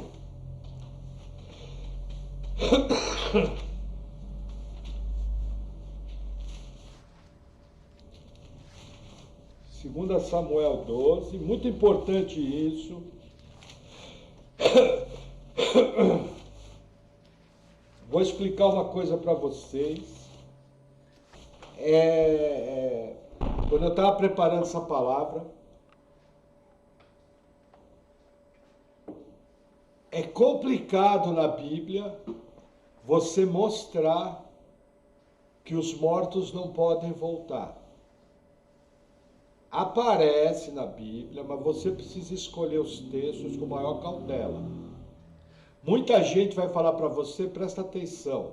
2 Samuel 12, muito importante isso. Vou explicar uma coisa para vocês. Quando eu estava preparando essa palavra, é complicado na Bíblia você mostrar que os mortos não podem voltar. Aparece na Bíblia, mas você precisa escolher os textos com maior cautela. Muita gente vai falar para você, presta atenção,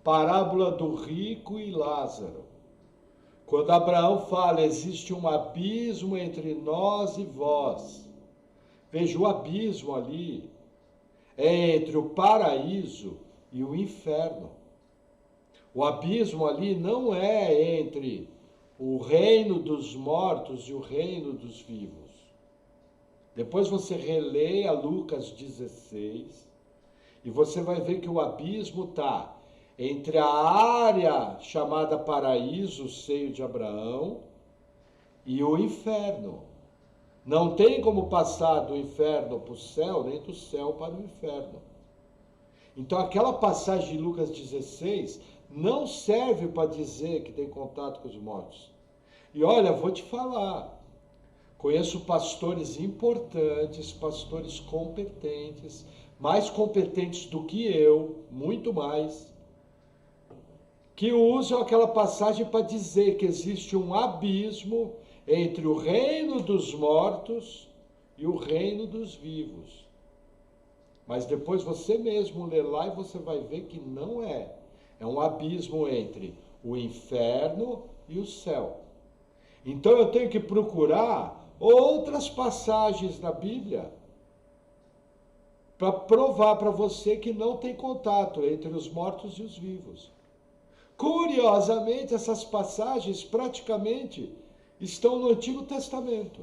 parábola do rico e Lázaro. Quando Abraão fala, existe um abismo entre nós e vós. Veja, o abismo ali é entre o paraíso e o inferno. O abismo ali não é entre o reino dos mortos e o reino dos vivos. Depois você releia Lucas 16 e você vai ver que o abismo está entre a área chamada paraíso, o seio de Abraão, e o inferno. Não tem como passar do inferno para o céu, nem do céu para o inferno. Então aquela passagem de Lucas 16 não serve para dizer que tem contato com os mortos. E olha, vou te falar, conheço pastores importantes, pastores competentes, mais competentes do que eu, muito mais, que usam aquela passagem para dizer que existe um abismo entre o reino dos mortos e o reino dos vivos. Mas depois você mesmo lê lá e você vai ver que não é. É um abismo entre o inferno e o céu. Então eu tenho que procurar outras passagens na Bíblia para provar para você que não tem contato entre os mortos e os vivos. Curiosamente, essas passagens praticamente estão no Antigo Testamento.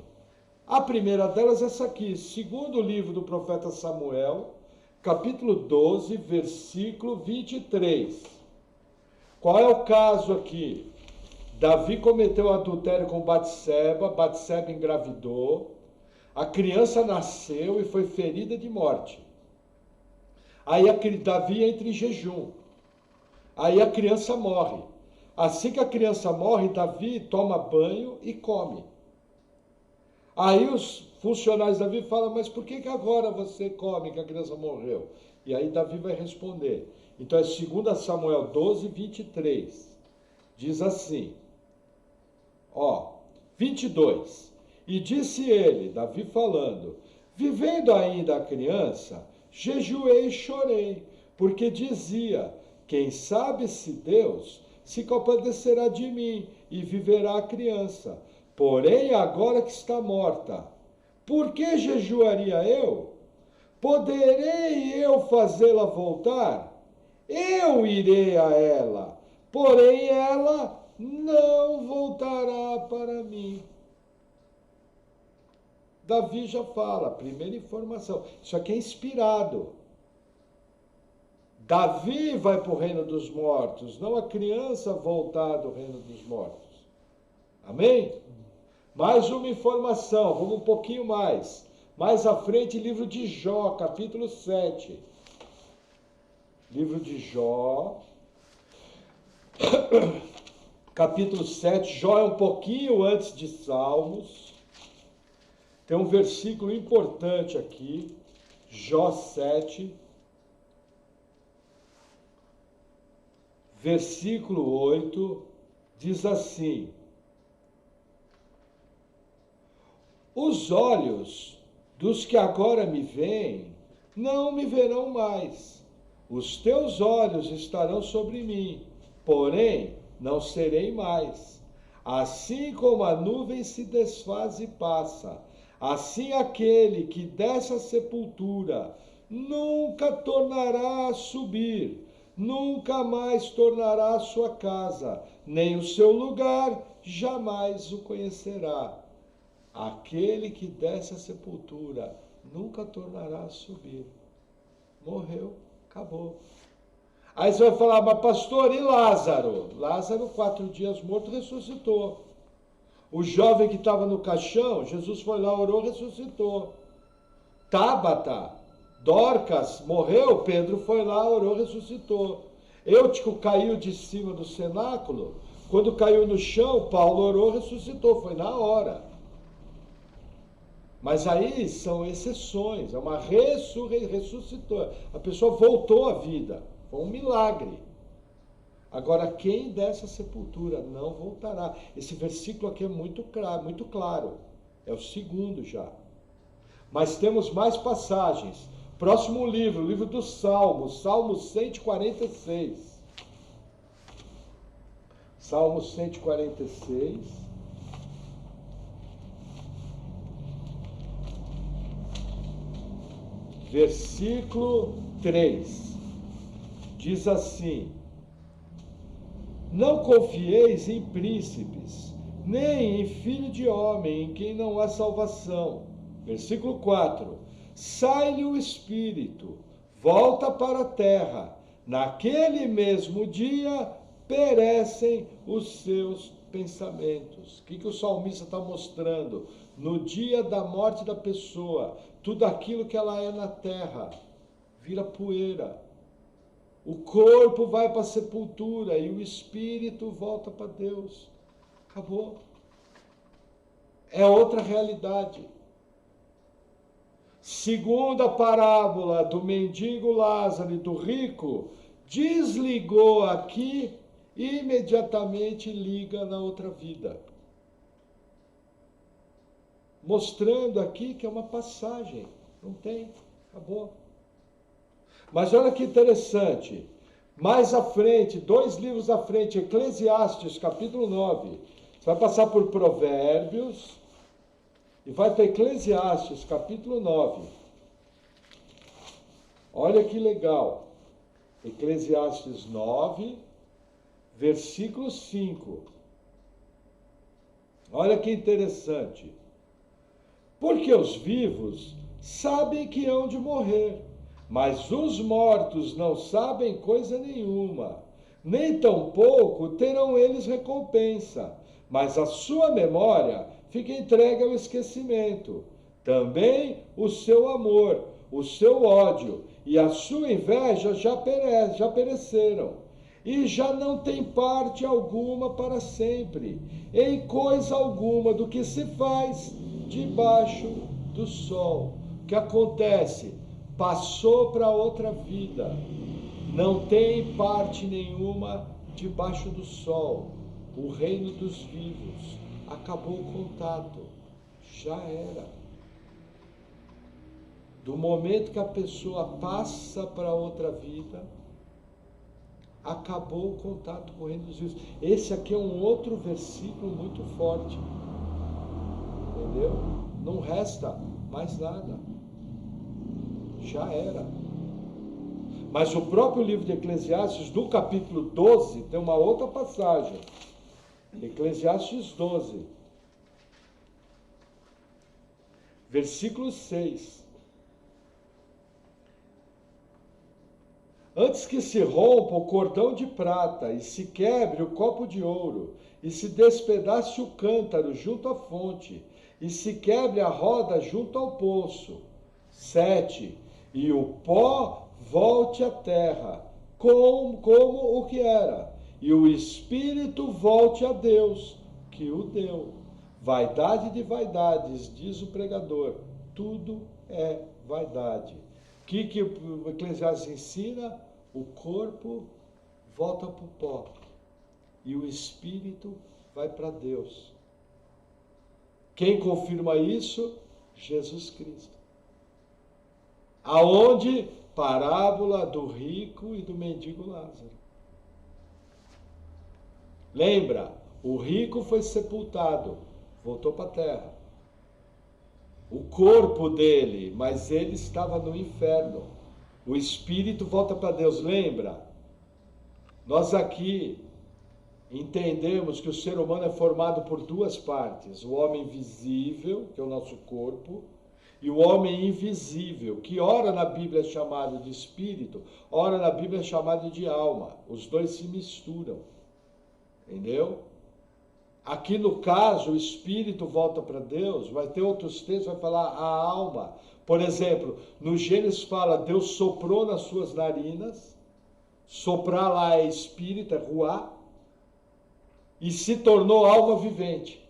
A primeira delas é essa aqui, segundo livro do profeta Samuel, capítulo 12, versículo 23. Qual é o caso aqui? Davi cometeu adultério com Batseba, Batseba engravidou, a criança nasceu e foi ferida de morte. Aí Davi entra em jejum. Aí a criança morre. Assim que a criança morre, Davi toma banho e come. Aí os funcionários de Davi falam, mas por que agora você come que a criança morreu? E aí Davi vai responder. Então é 2 Samuel 12, 23. Diz assim, 22. E disse ele, Davi falando, vivendo ainda a criança, jejuei e chorei, porque dizia, quem sabe se Deus se compadecerá de mim e viverá a criança. Porém, agora que está morta, por que jejuaria eu? Poderei eu fazê-la voltar? Eu irei a ela, porém ela não voltará para mim. Davi já fala, primeira informação, isso aqui é inspirado. Davi vai para o reino dos mortos, não a criança voltar do reino dos mortos. Amém? Mais uma informação, vamos um pouquinho mais. Mais à frente, livro de Jó, capítulo 7. Livro de Jó, capítulo 7. Jó é um pouquinho antes de Salmos. Tem um versículo importante aqui, Jó 7, versículo 8, diz assim, os olhos dos que agora me veem não me verão mais, os teus olhos estarão sobre mim, porém não serei mais. Assim como a nuvem se desfaz e passa, assim aquele que desce à sepultura nunca tornará a subir, nunca mais tornará a sua casa, nem o seu lugar jamais o conhecerá. Aquele que desce à sepultura nunca tornará a subir. Morreu, acabou. Aí você vai falar, mas pastor, e Lázaro? Lázaro, 4 dias morto, ressuscitou. O jovem que estava no caixão, Jesus foi lá, orou, ressuscitou. Tábata, Dorcas, morreu, Pedro foi lá, orou, ressuscitou. Eutico caiu de cima do cenáculo, quando caiu no chão, Paulo orou, ressuscitou, foi na hora. Mas aí são exceções, é uma ressuscitou. A pessoa voltou à vida, foi um milagre. Agora, quem dessa sepultura não voltará. Esse versículo aqui é muito claro. É o segundo já. Mas temos mais passagens. Próximo livro, livro dos Salmos, Salmo 146. Salmo 146. Versículo 3. Diz assim: não confieis em príncipes, nem em filho de homem, em quem não há salvação. Versículo 4. Sai-lhe o espírito, volta para a terra. Naquele mesmo dia perecem os seus pensamentos. O que o salmista está mostrando? No dia da morte da pessoa, tudo aquilo que ela é na terra vira poeira. O corpo vai para a sepultura e o espírito volta para Deus. Acabou. É outra realidade. Segundo a parábola do mendigo Lázaro e do rico, desligou aqui e imediatamente liga na outra vida. Mostrando aqui que é uma passagem. Não tem. Acabou. Mas olha que interessante. Mais à frente, 2 livros à frente, Eclesiastes, capítulo 9. Você vai passar por Provérbios e vai para Eclesiastes, capítulo 9. Olha que legal. Eclesiastes 9, versículo 5. Olha que interessante. Porque os vivos sabem que hão de morrer, mas os mortos não sabem coisa nenhuma, nem tampouco terão eles recompensa, mas a sua memória fica entregue ao esquecimento. Também o seu amor, o seu ódio e a sua inveja já pereceram, e já não tem parte alguma para sempre, em coisa alguma do que se faz debaixo do sol. O que acontece? Passou para outra vida, não tem parte nenhuma debaixo do sol. O reino dos vivos, acabou o contato, já era. Do momento que a pessoa passa para outra vida, acabou o contato com o reino dos vivos. Esse aqui é um outro versículo muito forte, entendeu? Não resta mais nada. Já era. Mas o próprio livro de Eclesiastes, no capítulo 12, tem uma outra passagem. Eclesiastes 12, versículo 6. Antes que se rompa o cordão de prata, e se quebre o copo de ouro, e se despedace o cântaro junto à fonte, e se quebre a roda junto ao poço. 7. E o pó volte à terra, como o que era, e o espírito volte a Deus, que o deu. Vaidade de vaidades, diz o pregador, tudo é vaidade. O que o Eclesiastes ensina? O corpo volta para o pó e o espírito vai para Deus. Quem confirma isso? Jesus Cristo. Aonde? Parábola do rico e do mendigo Lázaro. Lembra? O rico foi sepultado, voltou para a terra. O corpo dele, mas ele estava no inferno. O espírito volta para Deus, lembra? Nós aqui entendemos que o ser humano é formado por duas partes. O homem visível, que é o nosso corpo, e o homem invisível, que ora na Bíblia é chamado de espírito, ora na Bíblia é chamado de alma. Os dois se misturam. Entendeu? Aqui no caso, o espírito volta para Deus, vai ter outros textos, vai falar a alma. Por exemplo, no Gênesis fala, Deus soprou nas suas narinas, soprar lá é espírito, é ruá, e se tornou alma vivente.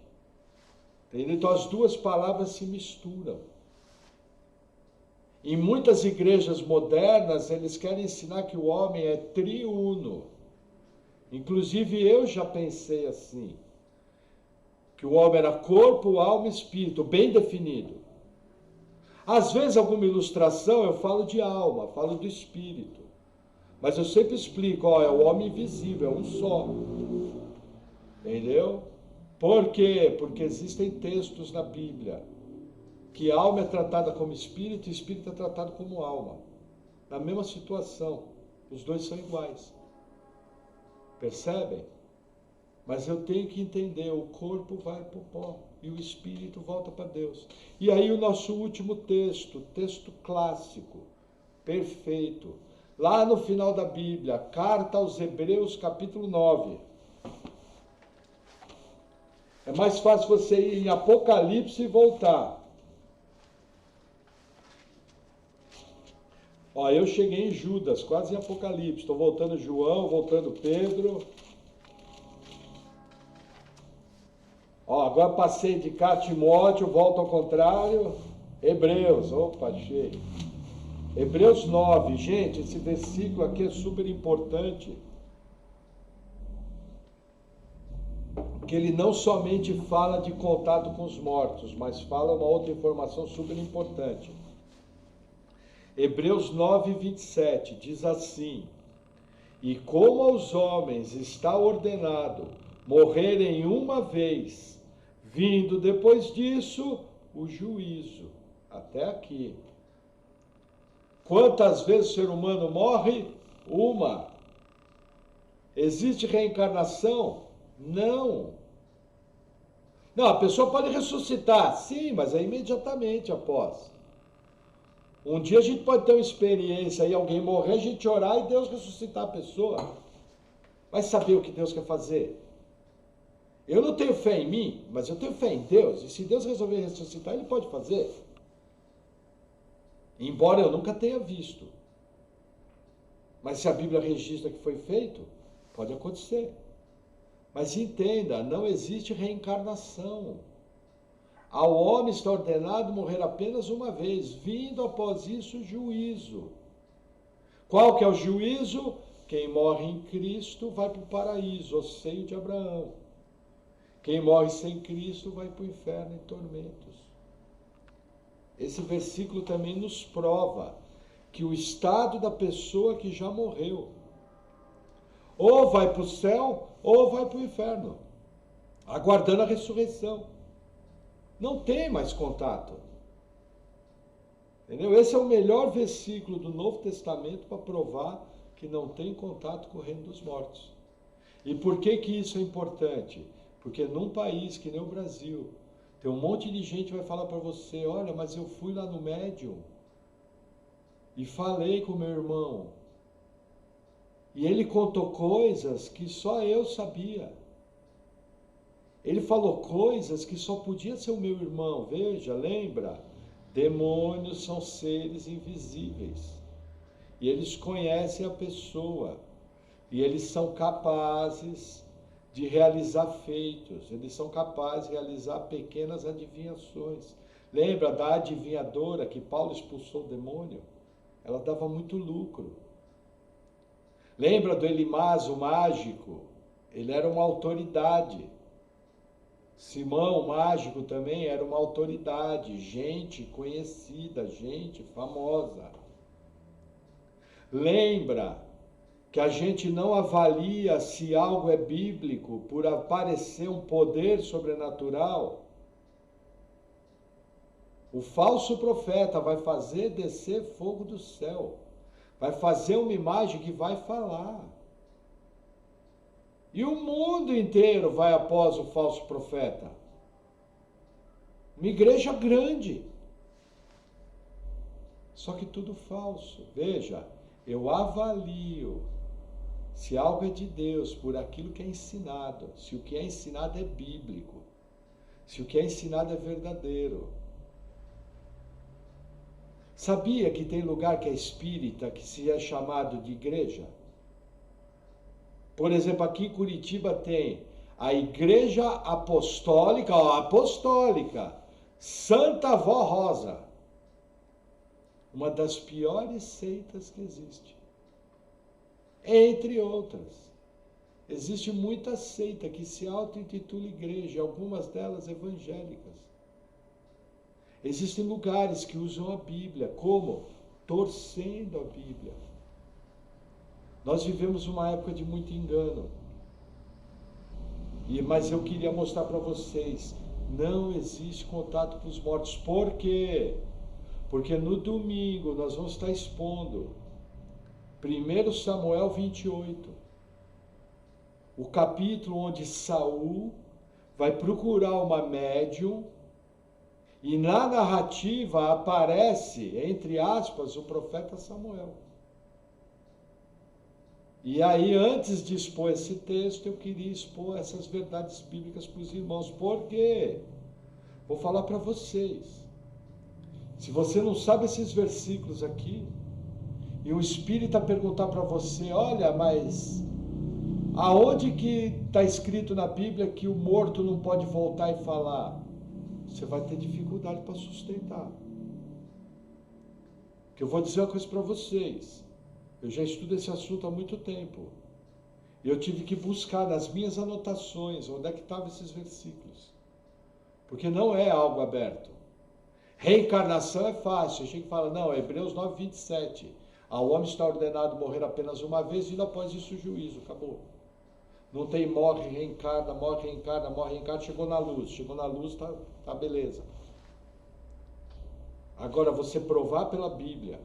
Entendeu? Então as duas palavras se misturam. Em muitas igrejas modernas, eles querem ensinar que o homem é triuno. Inclusive eu já pensei assim, que o homem era corpo, alma e espírito, bem definido. Às vezes, alguma ilustração, eu falo de alma, falo do espírito. Mas eu sempre explico, é o homem invisível, é um só. Entendeu? Por quê? Porque existem textos na Bíblia que a alma é tratada como espírito e o espírito é tratado como alma. Na mesma situação, os dois são iguais. Percebem? Mas eu tenho que entender, o corpo vai para o pó e o espírito volta para Deus. E aí o nosso último texto clássico, perfeito, lá no final da Bíblia, carta aos Hebreus, capítulo 9. É mais fácil você ir em Apocalipse e voltar. Ó, eu cheguei em Judas, quase em Apocalipse. Estou voltando João, voltando Pedro. Ó, agora passei de cá Timóteo, volto ao contrário. Hebreus, opa, achei. Hebreus 9, gente, esse versículo aqui é super importante. Que ele não somente fala de contato com os mortos, mas fala uma outra informação super importante. Hebreus 9, 27 diz assim: e como aos homens está ordenado morrerem uma vez, vindo depois disso o juízo. Até aqui. Quantas vezes o ser humano morre? Uma. Existe reencarnação? Não. Não, a pessoa pode ressuscitar, sim, mas é imediatamente após. Um dia a gente pode ter uma experiência e alguém morrer, a gente orar e Deus ressuscitar a pessoa. Vai saber o que Deus quer fazer. Eu não tenho fé em mim, mas eu tenho fé em Deus. E se Deus resolver ressuscitar, Ele pode fazer. Embora eu nunca tenha visto. Mas se a Bíblia registra que foi feito, pode acontecer. Mas entenda, não existe reencarnação. Ao homem está ordenado morrer apenas uma vez, vindo após isso o juízo. Qual que é o juízo? Quem morre em Cristo vai para o paraíso, o seio de Abraão. Quem morre sem Cristo vai para o inferno em tormentos. Esse versículo também nos prova que o estado da pessoa que já morreu, ou vai para o céu, ou vai para o inferno, aguardando a ressurreição. Não tem mais contato. Entendeu? Esse é o melhor versículo do Novo Testamento para provar que não tem contato com o reino dos mortos. E por que que isso é importante? Porque num país que nem o Brasil, tem um monte de gente que vai falar para você: olha, mas eu fui lá no médium e falei com meu irmão. E ele contou coisas que só eu sabia. Ele falou coisas que só podia ser o meu irmão. Veja, lembra? Demônios são seres invisíveis. E eles conhecem a pessoa. E eles são capazes de realizar feitos. Eles são capazes de realizar pequenas adivinhações. Lembra da adivinhadora que Paulo expulsou o demônio? Ela dava muito lucro. Lembra do Elimás, o mágico? Ele era uma autoridade. Simão, o mágico, também era uma autoridade, gente conhecida, gente famosa. Lembra que a gente não avalia se algo é bíblico por aparecer um poder sobrenatural? O falso profeta vai fazer descer fogo do céu, vai fazer uma imagem que vai falar. E o mundo inteiro vai após o falso profeta. Uma igreja grande. Só que tudo falso. Veja, eu avalio se algo é de Deus por aquilo que é ensinado. Se o que é ensinado é bíblico. Se o que é ensinado é verdadeiro. Sabia que tem lugar que é espírita, que se é chamado de igreja? Por exemplo, aqui em Curitiba tem a Igreja Apostólica, Santa Avó Rosa. Uma das piores seitas que existe. Entre outras. Existe muita seita que se auto-intitula igreja, algumas delas evangélicas. Existem lugares que usam a Bíblia, como? Torcendo a Bíblia. Nós vivemos uma época de muito engano. Mas eu queria mostrar para vocês, não existe contato com os mortos. Por quê? Porque no domingo nós vamos estar expondo 1 Samuel 28. o capítulo onde Saul vai procurar uma médium e na narrativa aparece, entre aspas, o profeta Samuel. E aí, antes de expor esse texto, eu queria expor essas verdades bíblicas para os irmãos. Por quê? Vou falar para vocês. Se você não sabe esses versículos aqui, e o espírita perguntar para você, olha, mas aonde que está escrito na Bíblia que o morto não pode voltar e falar? Você vai ter dificuldade para sustentar. Porque eu vou dizer uma coisa para vocês. Eu já estudo esse assunto há muito tempo. E eu tive que buscar nas minhas anotações onde é que estavam esses versículos. Porque não é algo aberto. Reencarnação é fácil. A gente fala, não, Hebreus 9:27. Ao homem está ordenado morrer apenas uma vez e após isso o juízo. Acabou. Não tem morre, reencarna, morre, reencarna, morre, reencarna. Chegou na luz, tá beleza. Agora, você provar pela Bíblia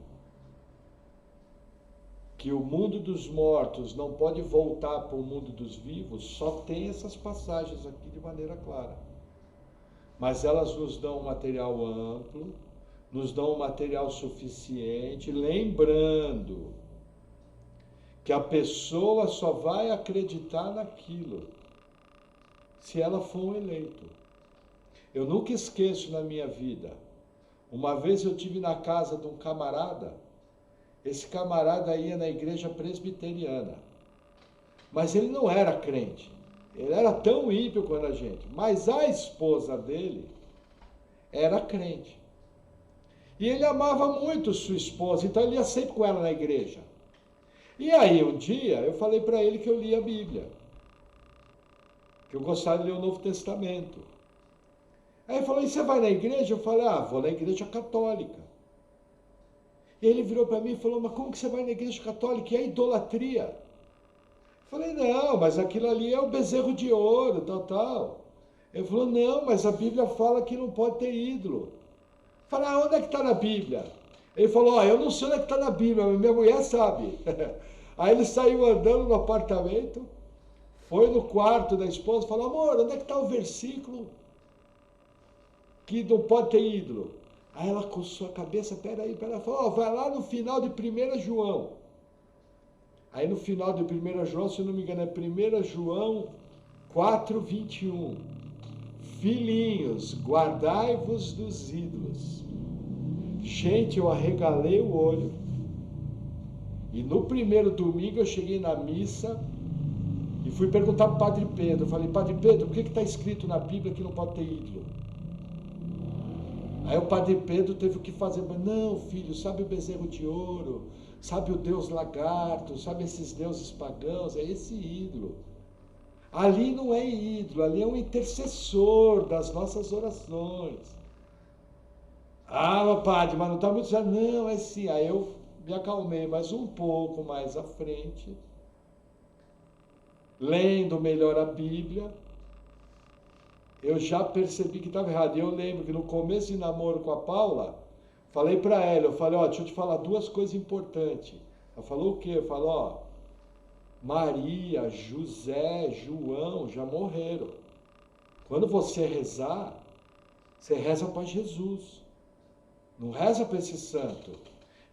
que o mundo dos mortos não pode voltar para o mundo dos vivos, só tem essas passagens aqui de maneira clara. Mas elas nos dão um material amplo, nos dão um material suficiente, lembrando que a pessoa só vai acreditar naquilo se ela for um eleito. Eu nunca esqueço na minha vida, uma vez eu tive na casa de um camarada. Esse camarada ia na igreja presbiteriana, mas ele não era crente, ele era tão ímpio quanto a gente, mas a esposa dele era crente, e ele amava muito sua esposa, então ele ia sempre com ela na igreja. E aí um dia eu falei para ele que eu lia a Bíblia, que eu gostava de ler o Novo Testamento. Aí ele falou, e você vai na igreja? Eu falei, vou na igreja católica. E ele virou para mim e falou, mas como que você vai na igreja católica? E é idolatria. Eu falei, não, mas aquilo ali é o bezerro de ouro, tal. Ele falou, não, mas a Bíblia fala que não pode ter ídolo. Eu falei, onde é que está na Bíblia? Ele falou, eu não sei onde é que está na Bíblia, mas minha mulher sabe. Aí ele saiu andando no apartamento, foi no quarto da esposa e falou, amor, onde é que está o versículo que não pode ter ídolo? Aí ela coçou a cabeça, peraí, falou, vai lá no final de 1 João. Aí no final de 1 João, se não me engano, é 1 João 4:21. Filhinhos, guardai-vos dos ídolos. Gente, eu arregalei o olho. E no primeiro domingo eu cheguei na missa e fui perguntar para o Padre Pedro. Eu falei, Padre Pedro, por que está escrito na Bíblia que não pode ter ídolo? Aí o Padre Pedro teve o que fazer. Não, filho, sabe o bezerro de ouro? Sabe o deus lagarto? Sabe esses deuses pagãos? É esse ídolo. Ali não é ídolo, ali é um intercessor das nossas orações. Padre, mas não está muito certo. Não, é sim. Aí eu me acalmei, mas um pouco mais à frente, lendo melhor a Bíblia, eu já percebi que estava errado. E eu lembro que no começo de namoro com a Paula, falei para ela, deixa eu te falar duas coisas importantes. Ela falou o quê? Eu falei, Maria, José, João já morreram. Quando você rezar, você reza para Jesus. Não reza para esse santo.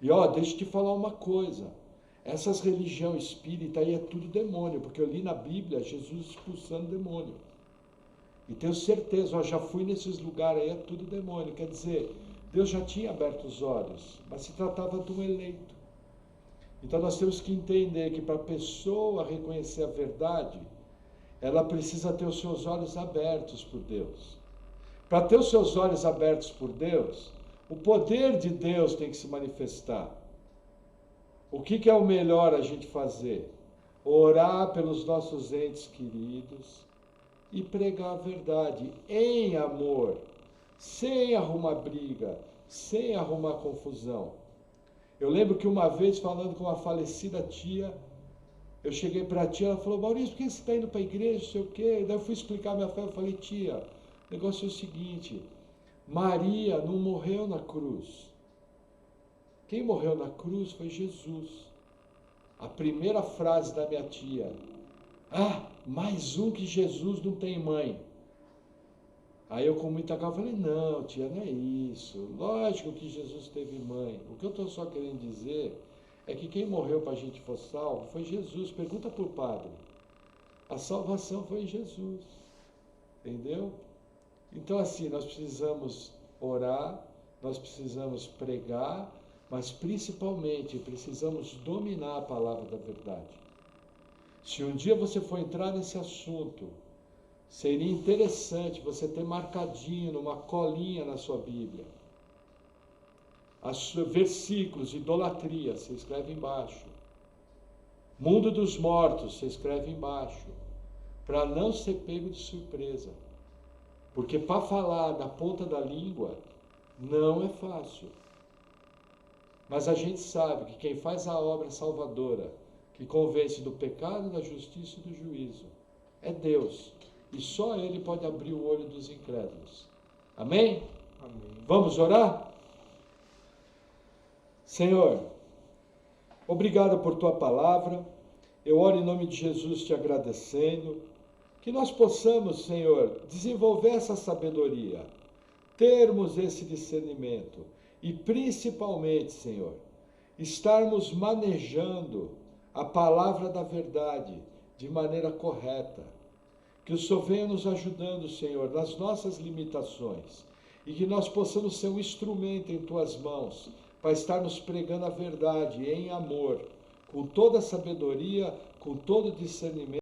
E deixa eu te falar uma coisa. Essas religiões espírita aí é tudo demônio, porque eu li na Bíblia Jesus expulsando demônio. E tenho certeza, já fui nesses lugares aí, é tudo demônio. Quer dizer, Deus já tinha aberto os olhos, mas se tratava de um eleito. Então nós temos que entender que para a pessoa reconhecer a verdade, ela precisa ter os seus olhos abertos por Deus. Para ter os seus olhos abertos por Deus, o poder de Deus tem que se manifestar. O que é o melhor a gente fazer? Orar pelos nossos entes queridos e pregar a verdade em amor, sem arrumar briga, sem arrumar confusão. Eu lembro que uma vez, falando com uma falecida tia, eu cheguei para a tia, ela falou, Maurício, por que você está indo para a igreja, não sei o quê? Daí eu fui explicar minha fé, eu falei, tia, o negócio é o seguinte, Maria não morreu na cruz. Quem morreu na cruz foi Jesus. A primeira frase da minha tia, Ah, mais um que Jesus não tem mãe. Aí eu com muita calma falei, não, tia, não é isso. Lógico que Jesus teve mãe. O que eu estou só querendo dizer é que quem morreu para a gente for salvo foi Jesus. Pergunta para o padre. A salvação foi em Jesus. Entendeu? Então assim, nós precisamos orar, nós precisamos pregar, mas principalmente precisamos dominar a palavra da verdade. Se um dia você for entrar nesse assunto, seria interessante você ter marcadinho numa colinha na sua Bíblia. Versículos, idolatria, você escreve embaixo. Mundo dos mortos, você escreve embaixo. Para não ser pego de surpresa. Porque para falar da ponta da língua, não é fácil. Mas a gente sabe que quem faz a obra salvadora, que convence do pecado, da justiça e do juízo, é Deus. E só Ele pode abrir o olho dos incrédulos. Amém? Amém. Vamos orar? Senhor, obrigado por Tua palavra. Eu oro em nome de Jesus te agradecendo. Que nós possamos, Senhor, desenvolver essa sabedoria, termos esse discernimento e principalmente, Senhor, estarmos manejando a palavra da verdade de maneira correta. Que o Senhor venha nos ajudando, Senhor, nas nossas limitações e que nós possamos ser um instrumento em Tuas mãos para estarmos pregando a verdade em amor, com toda a sabedoria, com todo o discernimento.